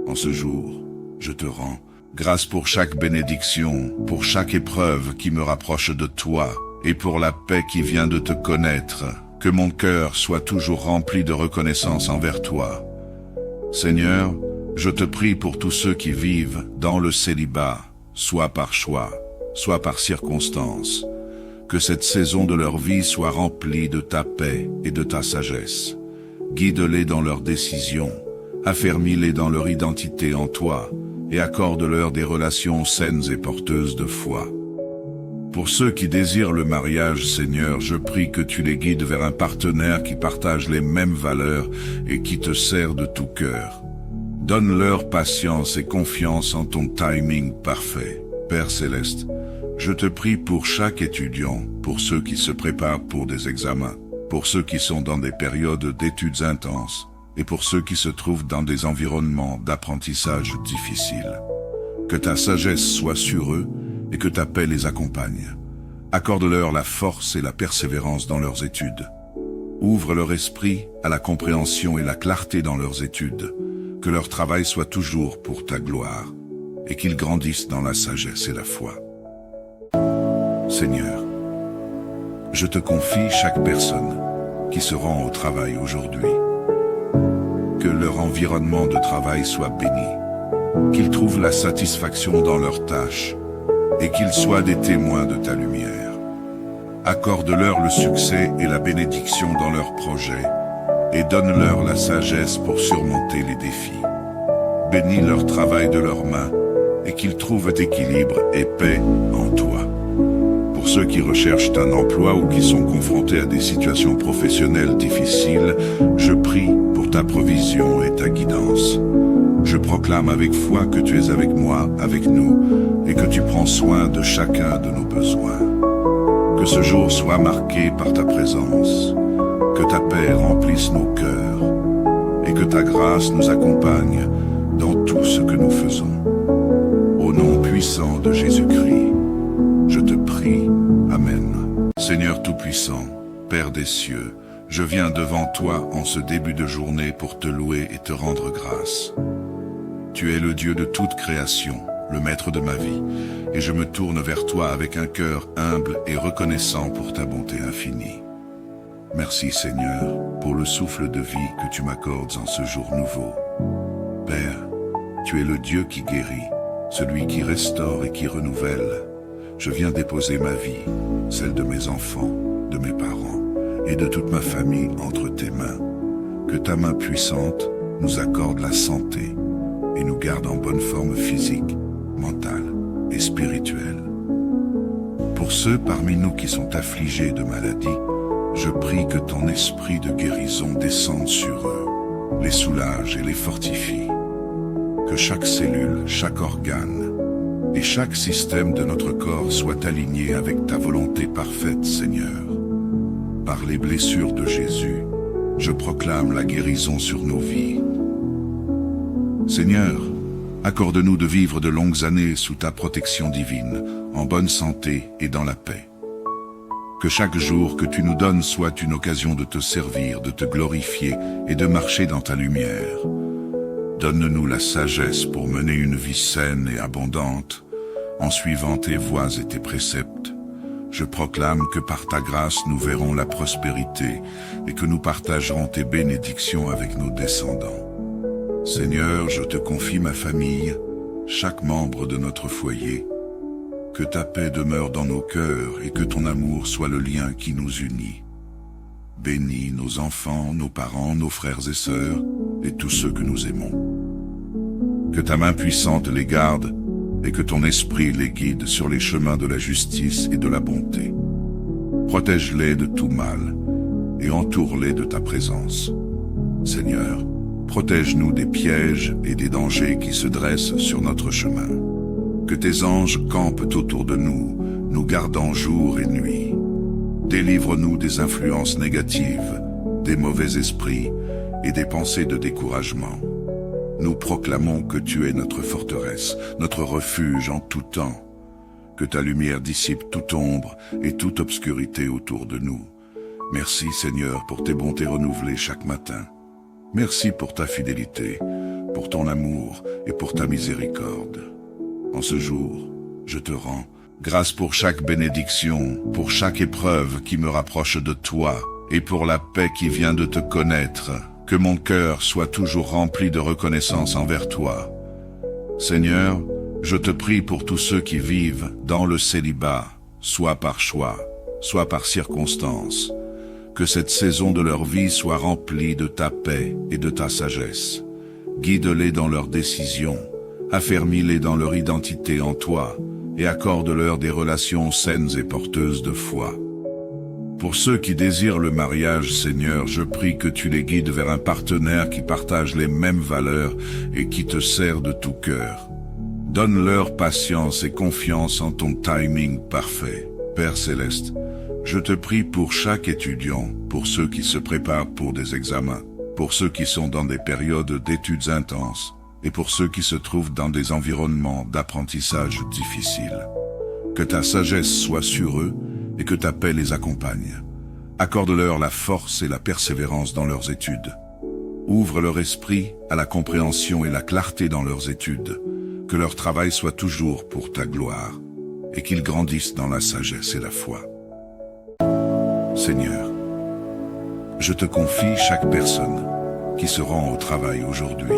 En ce jour, je te rends grâce pour chaque bénédiction, pour chaque épreuve qui me rapproche de toi et pour la paix qui vient de te connaître. Que mon cœur soit toujours rempli de reconnaissance envers toi. Seigneur, je te prie pour tous ceux qui vivent dans le célibat, soit par choix, soit par circonstance. Que cette saison de leur vie soit remplie de ta paix et de ta sagesse. Guide-les dans leurs décisions, affermis-les dans leur identité en toi et accorde-leur des relations saines et porteuses de foi. Pour ceux qui désirent le mariage, Seigneur, je prie que tu les guides vers un partenaire qui partage les mêmes valeurs et qui te sert de tout cœur. Donne-leur patience et confiance en ton timing parfait. Père Céleste, je te prie pour chaque étudiant, pour ceux qui se préparent pour des examens, pour ceux qui sont dans des périodes d'études intenses, et pour ceux qui se trouvent dans des environnements d'apprentissage difficiles. Que ta sagesse soit sur eux et que ta paix les accompagne. Accorde-leur la force et la persévérance dans leurs études. Ouvre leur esprit à la compréhension et la clarté dans leurs études. Que leur travail soit toujours pour ta gloire et qu'ils grandissent dans la sagesse et la foi. Seigneur, je te confie chaque personne qui se rend au travail aujourd'hui. Que leur environnement de travail soit béni, qu'ils trouvent la satisfaction dans leurs tâches et qu'ils soient des témoins de ta lumière. Accorde-leur le succès et la bénédiction dans leurs projets et donne-leur la sagesse pour surmonter les défis. Bénis leur travail de leurs mains et qu'ils trouvent équilibre et paix en toi. Pour ceux qui recherchent un emploi ou qui sont confrontés à des situations professionnelles difficiles, je prie pour ta provision et ta guidance. Je proclame avec foi que tu es avec moi, avec nous, et que tu prends soin de chacun de nos besoins. Que Que ce jour soit marqué par ta présence, que ta paix remplisse nos cœurs, et que ta grâce nous accompagne dans tout ce que nous faisons. Au nom puissant de Jésus-Christ, je te prie. Amen. Seigneur Tout-Puissant, Père des cieux, je viens devant toi en ce début de journée pour te louer et te rendre grâce. Tu es le Dieu de toute création, le maître de ma vie, et je me tourne vers toi avec un cœur humble et reconnaissant pour ta bonté infinie. Merci Seigneur pour le souffle de vie que tu m'accordes en ce jour nouveau. Père, tu es le Dieu qui guérit, celui qui restaure et qui renouvelle. Je viens déposer ma vie, celle de mes enfants, de mes parents et de toute ma famille entre tes mains. Que ta main puissante nous accorde la santé et nous garde en bonne forme physique, mentale et spirituelle. Pour ceux parmi nous qui sont affligés de maladie, je prie que ton esprit de guérison descende sur eux, les soulage et les fortifie. Que chaque cellule, chaque organe et chaque système de notre corps soit aligné avec ta volonté parfaite, Seigneur. Par les blessures de Jésus, je proclame la guérison sur nos vies. Seigneur, accorde-nous de vivre de longues années sous ta protection divine, en bonne santé et dans la paix. Que chaque jour que tu nous donnes soit une occasion de te servir, de te glorifier et de marcher dans ta lumière. Donne-nous la sagesse pour mener une vie saine et abondante, en suivant tes voies et tes préceptes. Je proclame que par ta grâce nous verrons la prospérité et que nous partagerons tes bénédictions avec nos descendants. Seigneur, je te confie ma famille, chaque membre de notre foyer. Que ta paix demeure dans nos cœurs et que ton amour soit le lien qui nous unit. Bénis nos enfants, nos parents, nos frères et sœurs et tous ceux que nous aimons. Que ta main puissante les garde et que ton esprit les guide sur les chemins de la justice et de la bonté. Protège-les de tout mal et entoure-les de ta présence. Seigneur, protège-nous des pièges et des dangers qui se dressent sur notre chemin. Que tes anges campent autour de nous, nous gardant jour et nuit. Délivre-nous des influences négatives, des mauvais esprits et des pensées de découragement. Nous proclamons que tu es notre forteresse, notre refuge en tout temps. Que ta lumière dissipe toute ombre et toute obscurité autour de nous. Merci Seigneur pour tes bontés renouvelées chaque matin. Merci pour ta fidélité, pour ton amour et pour ta miséricorde. En ce jour, je te rends grâce pour chaque bénédiction, pour chaque épreuve qui me rapproche de toi et pour la paix qui vient de te connaître. Que mon cœur soit toujours rempli de reconnaissance envers toi. Seigneur, je te prie pour tous ceux qui vivent dans le célibat, soit par choix, soit par circonstance. Que cette saison de leur vie soit remplie de ta paix et de ta sagesse. Guide-les dans leurs décisions, affermis-les dans leur identité en toi, et accorde-leur des relations saines et porteuses de foi. Pour ceux qui désirent le mariage, Seigneur, je prie que tu les guides vers un partenaire qui partage les mêmes valeurs et qui te sert de tout cœur. Donne-leur patience et confiance en ton timing parfait. Père Céleste, je te prie pour chaque étudiant, pour ceux qui se préparent pour des examens, pour ceux qui sont dans des périodes d'études intenses, et pour ceux qui se trouvent dans des environnements d'apprentissage difficiles. Que ta sagesse soit sur eux, et que ta paix les accompagne. Accorde-leur la force et la persévérance dans leurs études. Ouvre leur esprit à la compréhension et la clarté dans leurs études. Que leur travail soit toujours pour ta gloire, et qu'ils grandissent dans la sagesse et la foi. Seigneur, je te confie chaque personne qui se rend au travail aujourd'hui.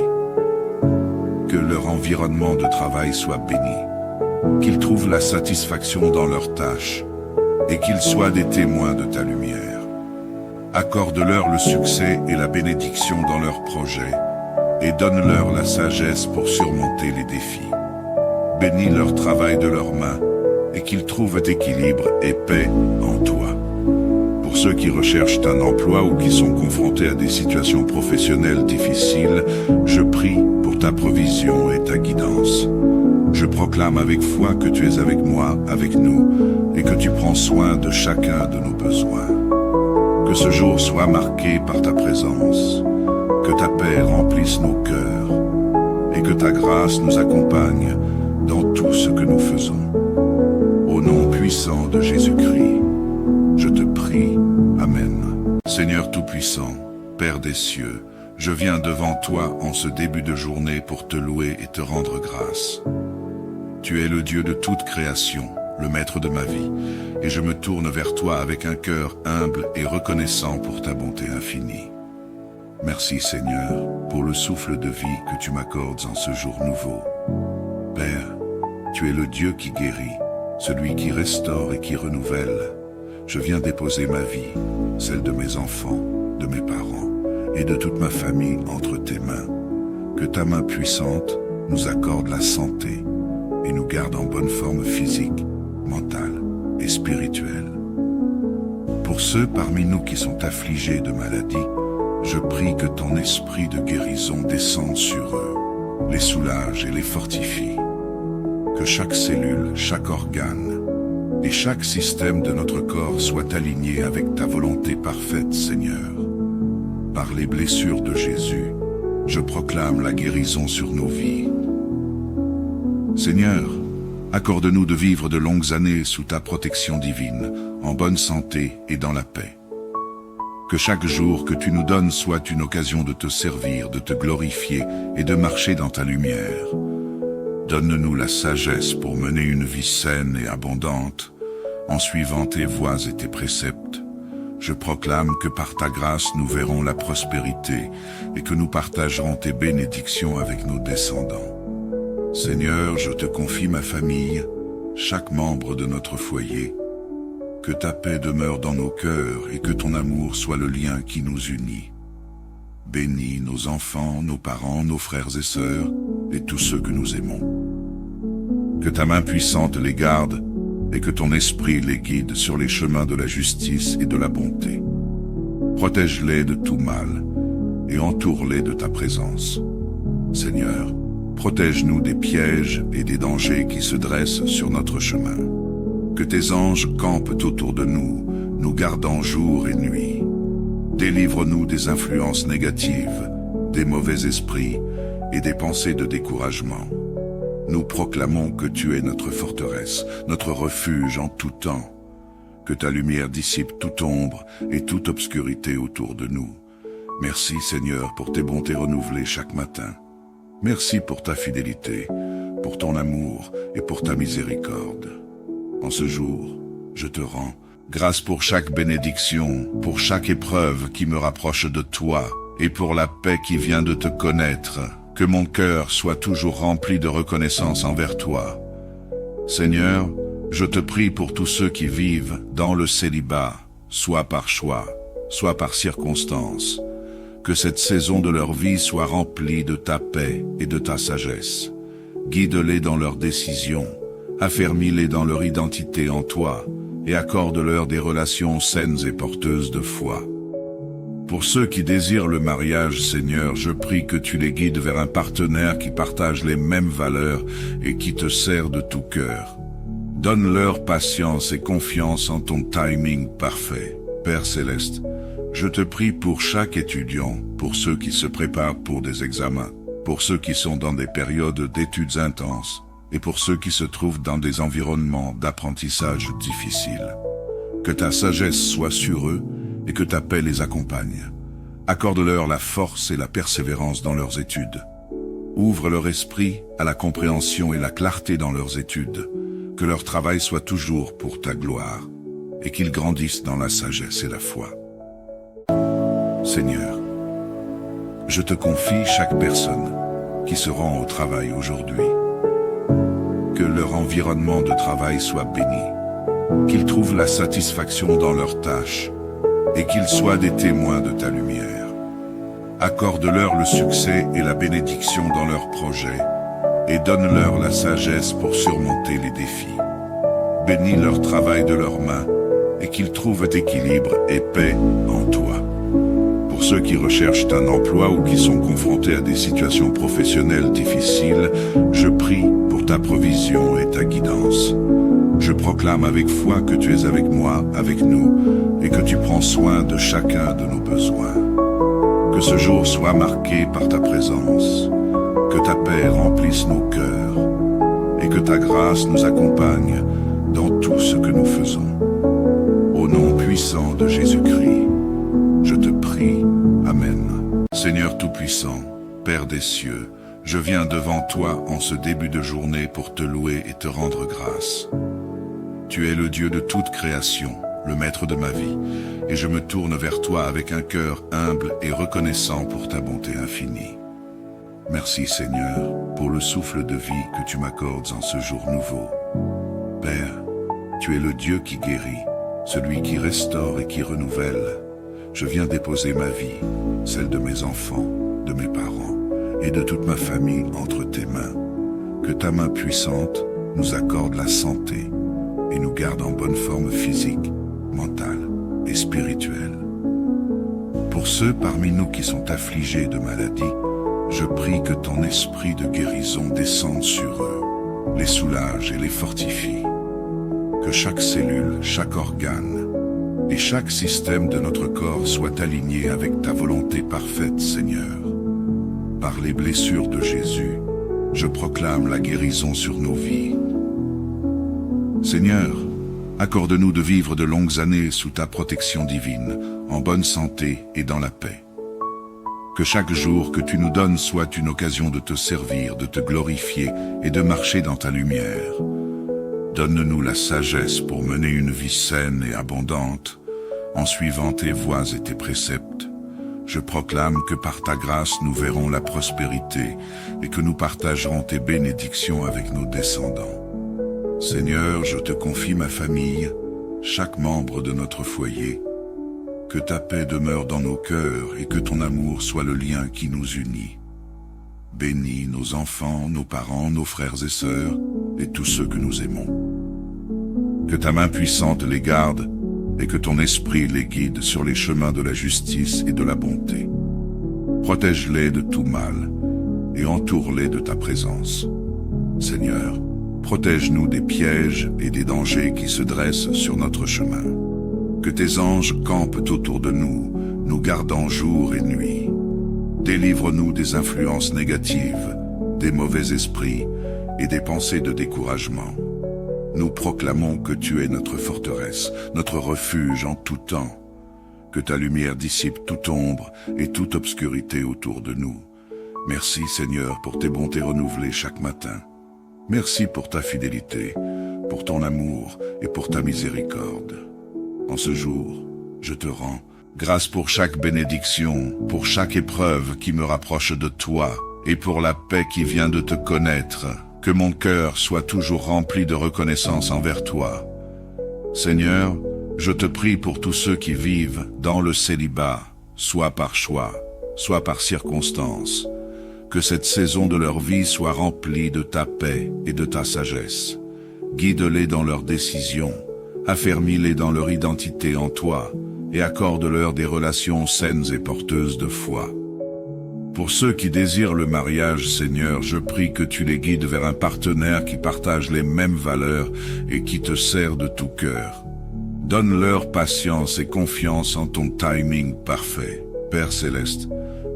Que leur environnement de travail soit béni, qu'ils trouvent la satisfaction dans leurs tâches, et qu'ils soient des témoins de ta lumière. Accorde-leur le succès et la bénédiction dans leurs projets, et donne-leur la sagesse pour surmonter les défis. Bénis leur travail de leurs mains, et qu'ils trouvent équilibre et paix en toi. Pour ceux qui recherchent un emploi ou qui sont confrontés à des situations professionnelles difficiles, je prie pour ta provision et ta guidance. Je proclame avec foi que tu es avec moi, avec nous, et que tu prends soin de chacun de nos besoins. Que ce jour soit marqué par ta présence, que ta paix remplisse nos cœurs, et que ta grâce nous accompagne dans tout ce que nous faisons. Au nom puissant de Jésus-Christ, je te prie. Amen. Seigneur Tout-Puissant, Père des cieux, je viens devant toi en ce début de journée pour te louer et te rendre grâce. Tu es le Dieu de toute création, le maître de ma vie, et je me tourne vers toi avec un cœur humble et reconnaissant pour ta bonté infinie. Merci Seigneur pour le souffle de vie que tu m'accordes en ce jour nouveau. Père, tu es le Dieu qui guérit, celui qui restaure et qui renouvelle. Je viens déposer ma vie, celle de mes enfants, de mes parents et de toute ma famille entre tes mains. Que ta main puissante nous accorde la santé et nous garde en bonne forme physique, mentale et spirituelle. Pour ceux parmi nous qui sont affligés de maladie, je prie que ton esprit de guérison descende sur eux, les soulage et les fortifie. Que chaque cellule, chaque organe et chaque système de notre corps soit aligné avec ta volonté parfaite, Seigneur. Par les blessures de Jésus, je proclame la guérison sur nos vies. Seigneur, accorde-nous de vivre de longues années sous ta protection divine, en bonne santé et dans la paix. Que chaque jour que tu nous donnes soit une occasion de te servir, de te glorifier et de marcher dans ta lumière. Donne-nous la sagesse pour mener une vie saine et abondante, en suivant tes voies et tes préceptes. Je proclame que par ta grâce nous verrons la prospérité et que nous partagerons tes bénédictions avec nos descendants. Seigneur, je te confie ma famille, chaque membre de notre foyer. Que ta paix demeure dans nos cœurs et que ton amour soit le lien qui nous unit. Bénis nos enfants, nos parents, nos frères et sœurs et tous ceux que nous aimons. Que ta main puissante les garde et que ton esprit les guide sur les chemins de la justice et de la bonté. Protège-les de tout mal et entoure-les de ta présence. Seigneur, protège-nous des pièges et des dangers qui se dressent sur notre chemin. Que tes anges campent autour de nous, nous gardant jour et nuit. Délivre-nous des influences négatives, des mauvais esprits et des pensées de découragement. Nous proclamons que tu es notre forteresse, notre refuge en tout temps. Que ta lumière dissipe toute ombre et toute obscurité autour de nous. Merci Seigneur pour tes bontés renouvelées chaque matin. Merci pour ta fidélité, pour ton amour et pour ta miséricorde. En ce jour, je te rends grâce pour chaque bénédiction, pour chaque épreuve qui me rapproche de toi et pour la paix qui vient de te connaître. Que mon cœur soit toujours rempli de reconnaissance envers toi. Seigneur, je te prie pour tous ceux qui vivent dans le célibat, soit par choix, soit par circonstance. Que cette saison de leur vie soit remplie de ta paix et de ta sagesse. Guide-les dans leurs décisions, affermis-les dans leur identité en toi, et accorde-leur des relations saines et porteuses de foi. Pour ceux qui désirent le mariage, Seigneur, je prie que tu les guides vers un partenaire qui partage les mêmes valeurs et qui te sert de tout cœur. Donne-leur patience et confiance en ton timing parfait. Père Céleste, je te prie pour chaque étudiant, pour ceux qui se préparent pour des examens, pour ceux qui sont dans des périodes d'études intenses, et pour ceux qui se trouvent dans des environnements d'apprentissage difficiles. Que ta sagesse soit sur eux et que ta paix les accompagne. Accorde-leur la force et la persévérance dans leurs études. Ouvre leur esprit à la compréhension et la clarté dans leurs études. Que leur travail soit toujours pour ta gloire et qu'ils grandissent dans la sagesse et la foi. Seigneur, je te confie chaque personne qui se rend au travail aujourd'hui. Que leur environnement de travail soit béni, qu'ils trouvent la satisfaction dans leurs tâches et qu'ils soient des témoins de ta lumière. Accorde-leur le succès et la bénédiction dans leurs projets et donne-leur la sagesse pour surmonter les défis. Bénis leur travail de leurs mains et qu'ils trouvent équilibre et paix en toi. Pour ceux qui recherchent un emploi ou qui sont confrontés à des situations professionnelles difficiles, je prie pour ta provision et ta guidance. Je proclame avec foi que tu es avec moi, avec nous, et que tu prends soin de chacun de nos besoins. Que ce jour soit marqué par ta présence, que ta paix remplisse nos cœurs, et que ta grâce nous accompagne dans tout ce que nous faisons. Au nom puissant de Jésus-Christ, je te prie. Amen. Seigneur Tout-Puissant, Père des cieux, je viens devant toi en ce début de journée pour te louer et te rendre grâce. Tu es le Dieu de toute création, le maître de ma vie, et je me tourne vers toi avec un cœur humble et reconnaissant pour ta bonté infinie. Merci Seigneur pour le souffle de vie que tu m'accordes en ce jour nouveau. Père, tu es le Dieu qui guérit, celui qui restaure et qui renouvelle. Je viens déposer ma vie, celle de mes enfants, de mes parents et de toute ma famille entre tes mains. Que ta main puissante nous accorde la santé et nous garde en bonne forme physique, mentale et spirituelle. Pour ceux parmi nous qui sont affligés de maladies, je prie que ton esprit de guérison descende sur eux, les soulage et les fortifie. Que chaque cellule, chaque organe et chaque système de notre corps soit aligné avec ta volonté parfaite, Seigneur. Par les blessures de Jésus, je proclame la guérison sur nos vies. Seigneur, accorde-nous de vivre de longues années sous ta protection divine, en bonne santé et dans la paix. Que chaque jour que tu nous donnes soit une occasion de te servir, de te glorifier et de marcher dans ta lumière. Donne-nous la sagesse pour mener une vie saine et abondante, en suivant tes voies et tes préceptes. Je proclame que par ta grâce nous verrons la prospérité et que nous partagerons tes bénédictions avec nos descendants. Seigneur, je te confie ma famille, chaque membre de notre foyer. Que ta paix demeure dans nos cœurs et que ton amour soit le lien qui nous unit. Bénis nos enfants, nos parents, nos frères et sœurs et tous ceux que nous aimons. Que ta main puissante les garde et que ton esprit les guide sur les chemins de la justice et de la bonté. Protège-les de tout mal et entoure-les de ta présence. Seigneur, protège-nous des pièges et des dangers qui se dressent sur notre chemin. Que tes anges campent autour de nous, nous gardant jour et nuit. Délivre-nous des influences négatives, des mauvais esprits et des pensées de découragement. Nous proclamons que tu es notre forteresse, notre refuge en tout temps. Que ta lumière dissipe toute ombre et toute obscurité autour de nous. Merci Seigneur pour tes bontés renouvelées chaque matin. Merci pour ta fidélité, pour ton amour et pour ta miséricorde. En ce jour, je te rends grâce pour chaque bénédiction, pour chaque épreuve qui me rapproche de toi et pour la paix qui vient de te connaître. Que mon cœur soit toujours rempli de reconnaissance envers toi. Seigneur, je te prie pour tous ceux qui vivent dans le célibat, soit par choix, soit par circonstance. Que cette saison de leur vie soit remplie de ta paix et de ta sagesse. Guide-les dans leurs décisions, affermis-les dans leur identité en toi, et accorde-leur des relations saines et porteuses de foi. Pour ceux qui désirent le mariage, Seigneur, je prie que tu les guides vers un partenaire qui partage les mêmes valeurs et qui te sert de tout cœur. Donne-leur patience et confiance en ton timing parfait. Père Céleste,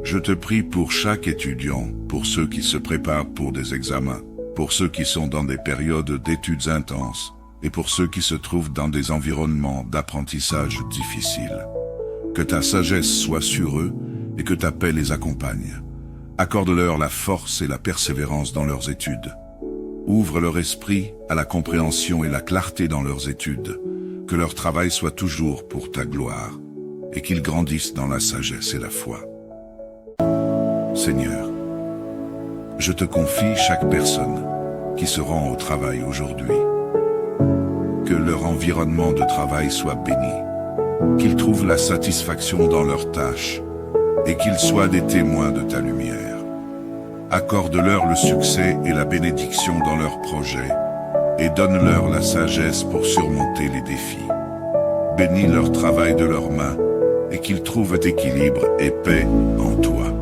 je te prie pour chaque étudiant, pour ceux qui se préparent pour des examens, pour ceux qui sont dans des périodes d'études intenses, et pour ceux qui se trouvent dans des environnements d'apprentissage difficiles. Que ta sagesse soit sur eux et que ta paix les accompagne. Accorde-leur la force et la persévérance dans leurs études. Ouvre leur esprit à la compréhension et la clarté dans leurs études. Que leur travail soit toujours pour ta gloire et qu'ils grandissent dans la sagesse et la foi. Seigneur, je te confie chaque personne qui se rend au travail aujourd'hui. Que leur environnement de travail soit béni, qu'ils trouvent la satisfaction dans leurs tâches et qu'ils soient des témoins de ta lumière. Accorde-leur le succès et la bénédiction dans leurs projets et donne-leur la sagesse pour surmonter les défis. Bénis leur travail de leurs mains et qu'ils trouvent équilibre et paix en toi.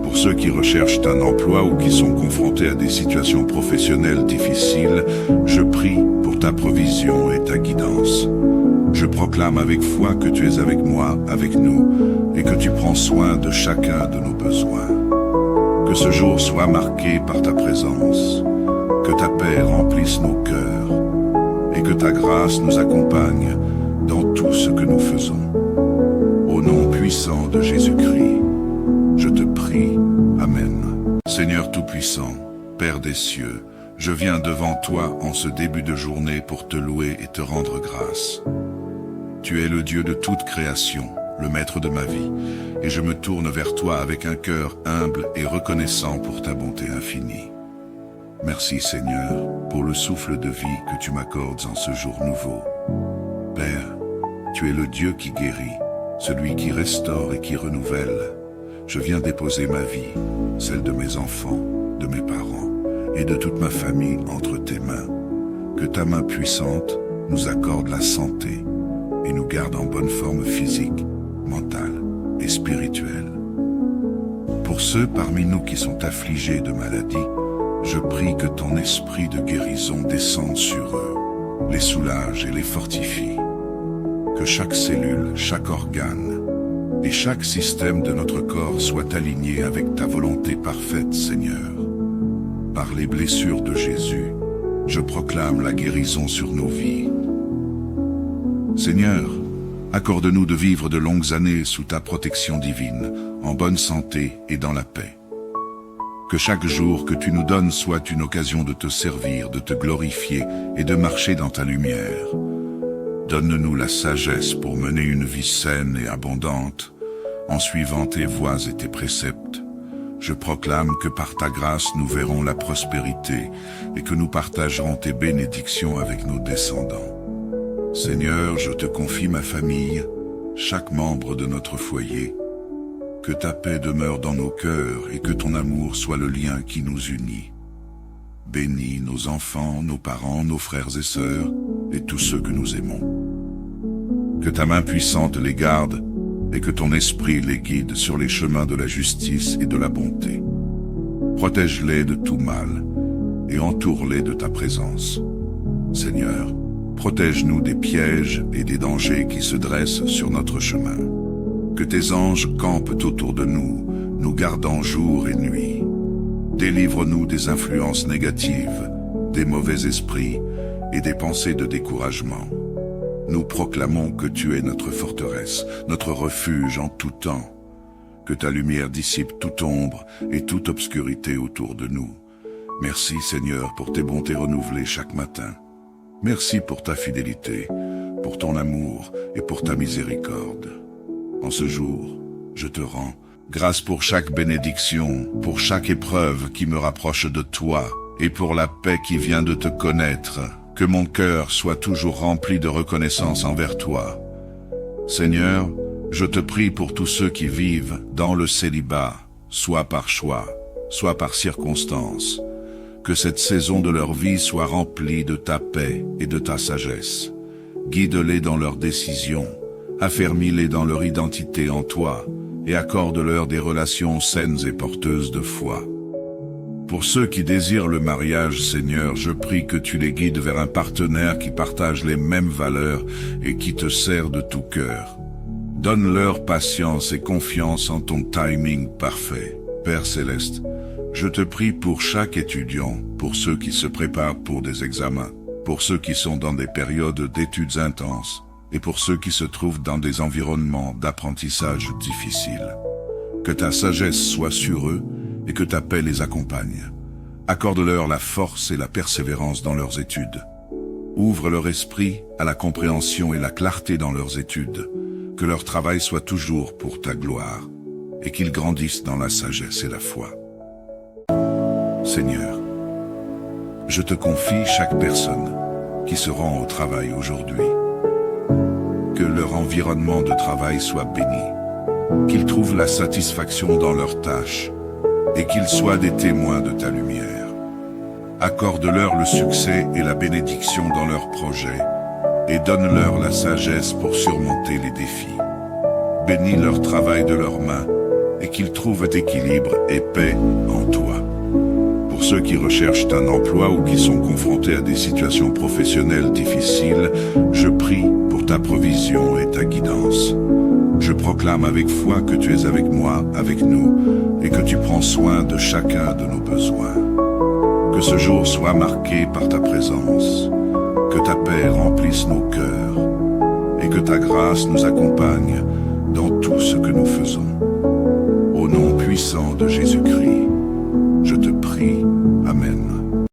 Pour ceux qui recherchent un emploi ou qui sont confrontés à des situations professionnelles difficiles, je prie pour ta provision et ta guidance. Je proclame avec foi que tu es avec moi, avec nous, et que tu prends soin de chacun de nos besoins. Que ce jour soit marqué par ta présence, que ta paix remplisse nos cœurs, et que ta grâce nous accompagne dans tout ce que nous faisons. Au nom puissant de Jésus-Christ, je te prie. Amen. Seigneur Tout-Puissant, Père des cieux, je viens devant toi en ce début de journée pour te louer et te rendre grâce. Tu es le Dieu de toute création, le maître de ma vie, et je me tourne vers toi avec un cœur humble et reconnaissant pour ta bonté infinie. Merci Seigneur pour le souffle de vie que tu m'accordes en ce jour nouveau. Père, tu es le Dieu qui guérit, celui qui restaure et qui renouvelle. Je viens déposer ma vie, celle de mes enfants, de mes parents et de toute ma famille entre tes mains. Que ta main puissante nous accorde la santé et nous garde en bonne forme physique, mentale et spirituelle. Pour ceux parmi nous qui sont affligés de maladie, je prie que ton esprit de guérison descende sur eux, les soulage et les fortifie. Que chaque cellule, chaque organe et chaque système de notre corps soit aligné avec ta volonté parfaite, Seigneur. Par les blessures de Jésus, je proclame la guérison sur nos vies. Seigneur, accorde-nous de vivre de longues années sous ta protection divine, en bonne santé et dans la paix. Que chaque jour que tu nous donnes soit une occasion de te servir, de te glorifier et de marcher dans ta lumière. Donne-nous la sagesse pour mener une vie saine et abondante, en suivant tes voies et tes préceptes. Je proclame que par ta grâce nous verrons la prospérité et que nous partagerons tes bénédictions avec nos descendants. Seigneur, je te confie ma famille, chaque membre de notre foyer. Que ta paix demeure dans nos cœurs et que ton amour soit le lien qui nous unit. Bénis nos enfants, nos parents, nos frères et sœurs et tous ceux que nous aimons. Que ta main puissante les garde et que ton esprit les guide sur les chemins de la justice et de la bonté. Protège-les de tout mal et entoure-les de ta présence. Seigneur, protège-nous des pièges et des dangers qui se dressent sur notre chemin. Que tes anges campent autour de nous, nous gardant jour et nuit. Délivre-nous des influences négatives, des mauvais esprits et des pensées de découragement. Nous proclamons que tu es notre forteresse, notre refuge en tout temps. Que ta lumière dissipe toute ombre et toute obscurité autour de nous. Merci Seigneur pour tes bontés renouvelées chaque matin. Merci pour ta fidélité, pour ton amour et pour ta miséricorde. En ce jour, je te rends grâce pour chaque bénédiction, pour chaque épreuve qui me rapproche de toi et pour la paix qui vient de te connaître. Que mon cœur soit toujours rempli de reconnaissance envers toi. Seigneur, je te prie pour tous ceux qui vivent dans le célibat, soit par choix, soit par circonstance. Que cette saison de leur vie soit remplie de ta paix et de ta sagesse. Guide-les dans leurs décisions, affermis-les dans leur identité en toi, et accorde-leur des relations saines et porteuses de foi. Pour ceux qui désirent le mariage, Seigneur, je prie que tu les guides vers un partenaire qui partage les mêmes valeurs et qui te sert de tout cœur. Donne-leur patience et confiance en ton timing parfait. Père Céleste, je te prie pour chaque étudiant, pour ceux qui se préparent pour des examens, pour ceux qui sont dans des périodes d'études intenses, et pour ceux qui se trouvent dans des environnements d'apprentissage difficiles. Que ta sagesse soit sur eux et que ta paix les accompagne. Accorde-leur la force et la persévérance dans leurs études. Ouvre leur esprit à la compréhension et la clarté dans leurs études. Que leur travail soit toujours pour ta gloire et qu'ils grandissent dans la sagesse et la foi. Seigneur, je te confie chaque personne qui se rend au travail aujourd'hui. Que leur environnement de travail soit béni, qu'ils trouvent la satisfaction dans leurs tâches et qu'ils soient des témoins de ta lumière. Accorde-leur le succès et la bénédiction dans leurs projets et donne-leur la sagesse pour surmonter les défis. bénis leur travail de leurs mains, et qu'ils trouvent équilibre et paix en toi. Pour ceux qui recherchent un emploi ou qui sont confrontés à des situations professionnelles difficiles, je prie pour ta provision et ta guidance. Je proclame avec foi que tu es avec moi, avec nous, et que tu prends soin de chacun de nos besoins. Que ce jour soit marqué par ta présence, que ta paix remplisse nos cœurs, et que ta grâce nous accompagne dans tout ce que nous faisons. Au nom puissant de Jésus-Christ, je te prie. Amen.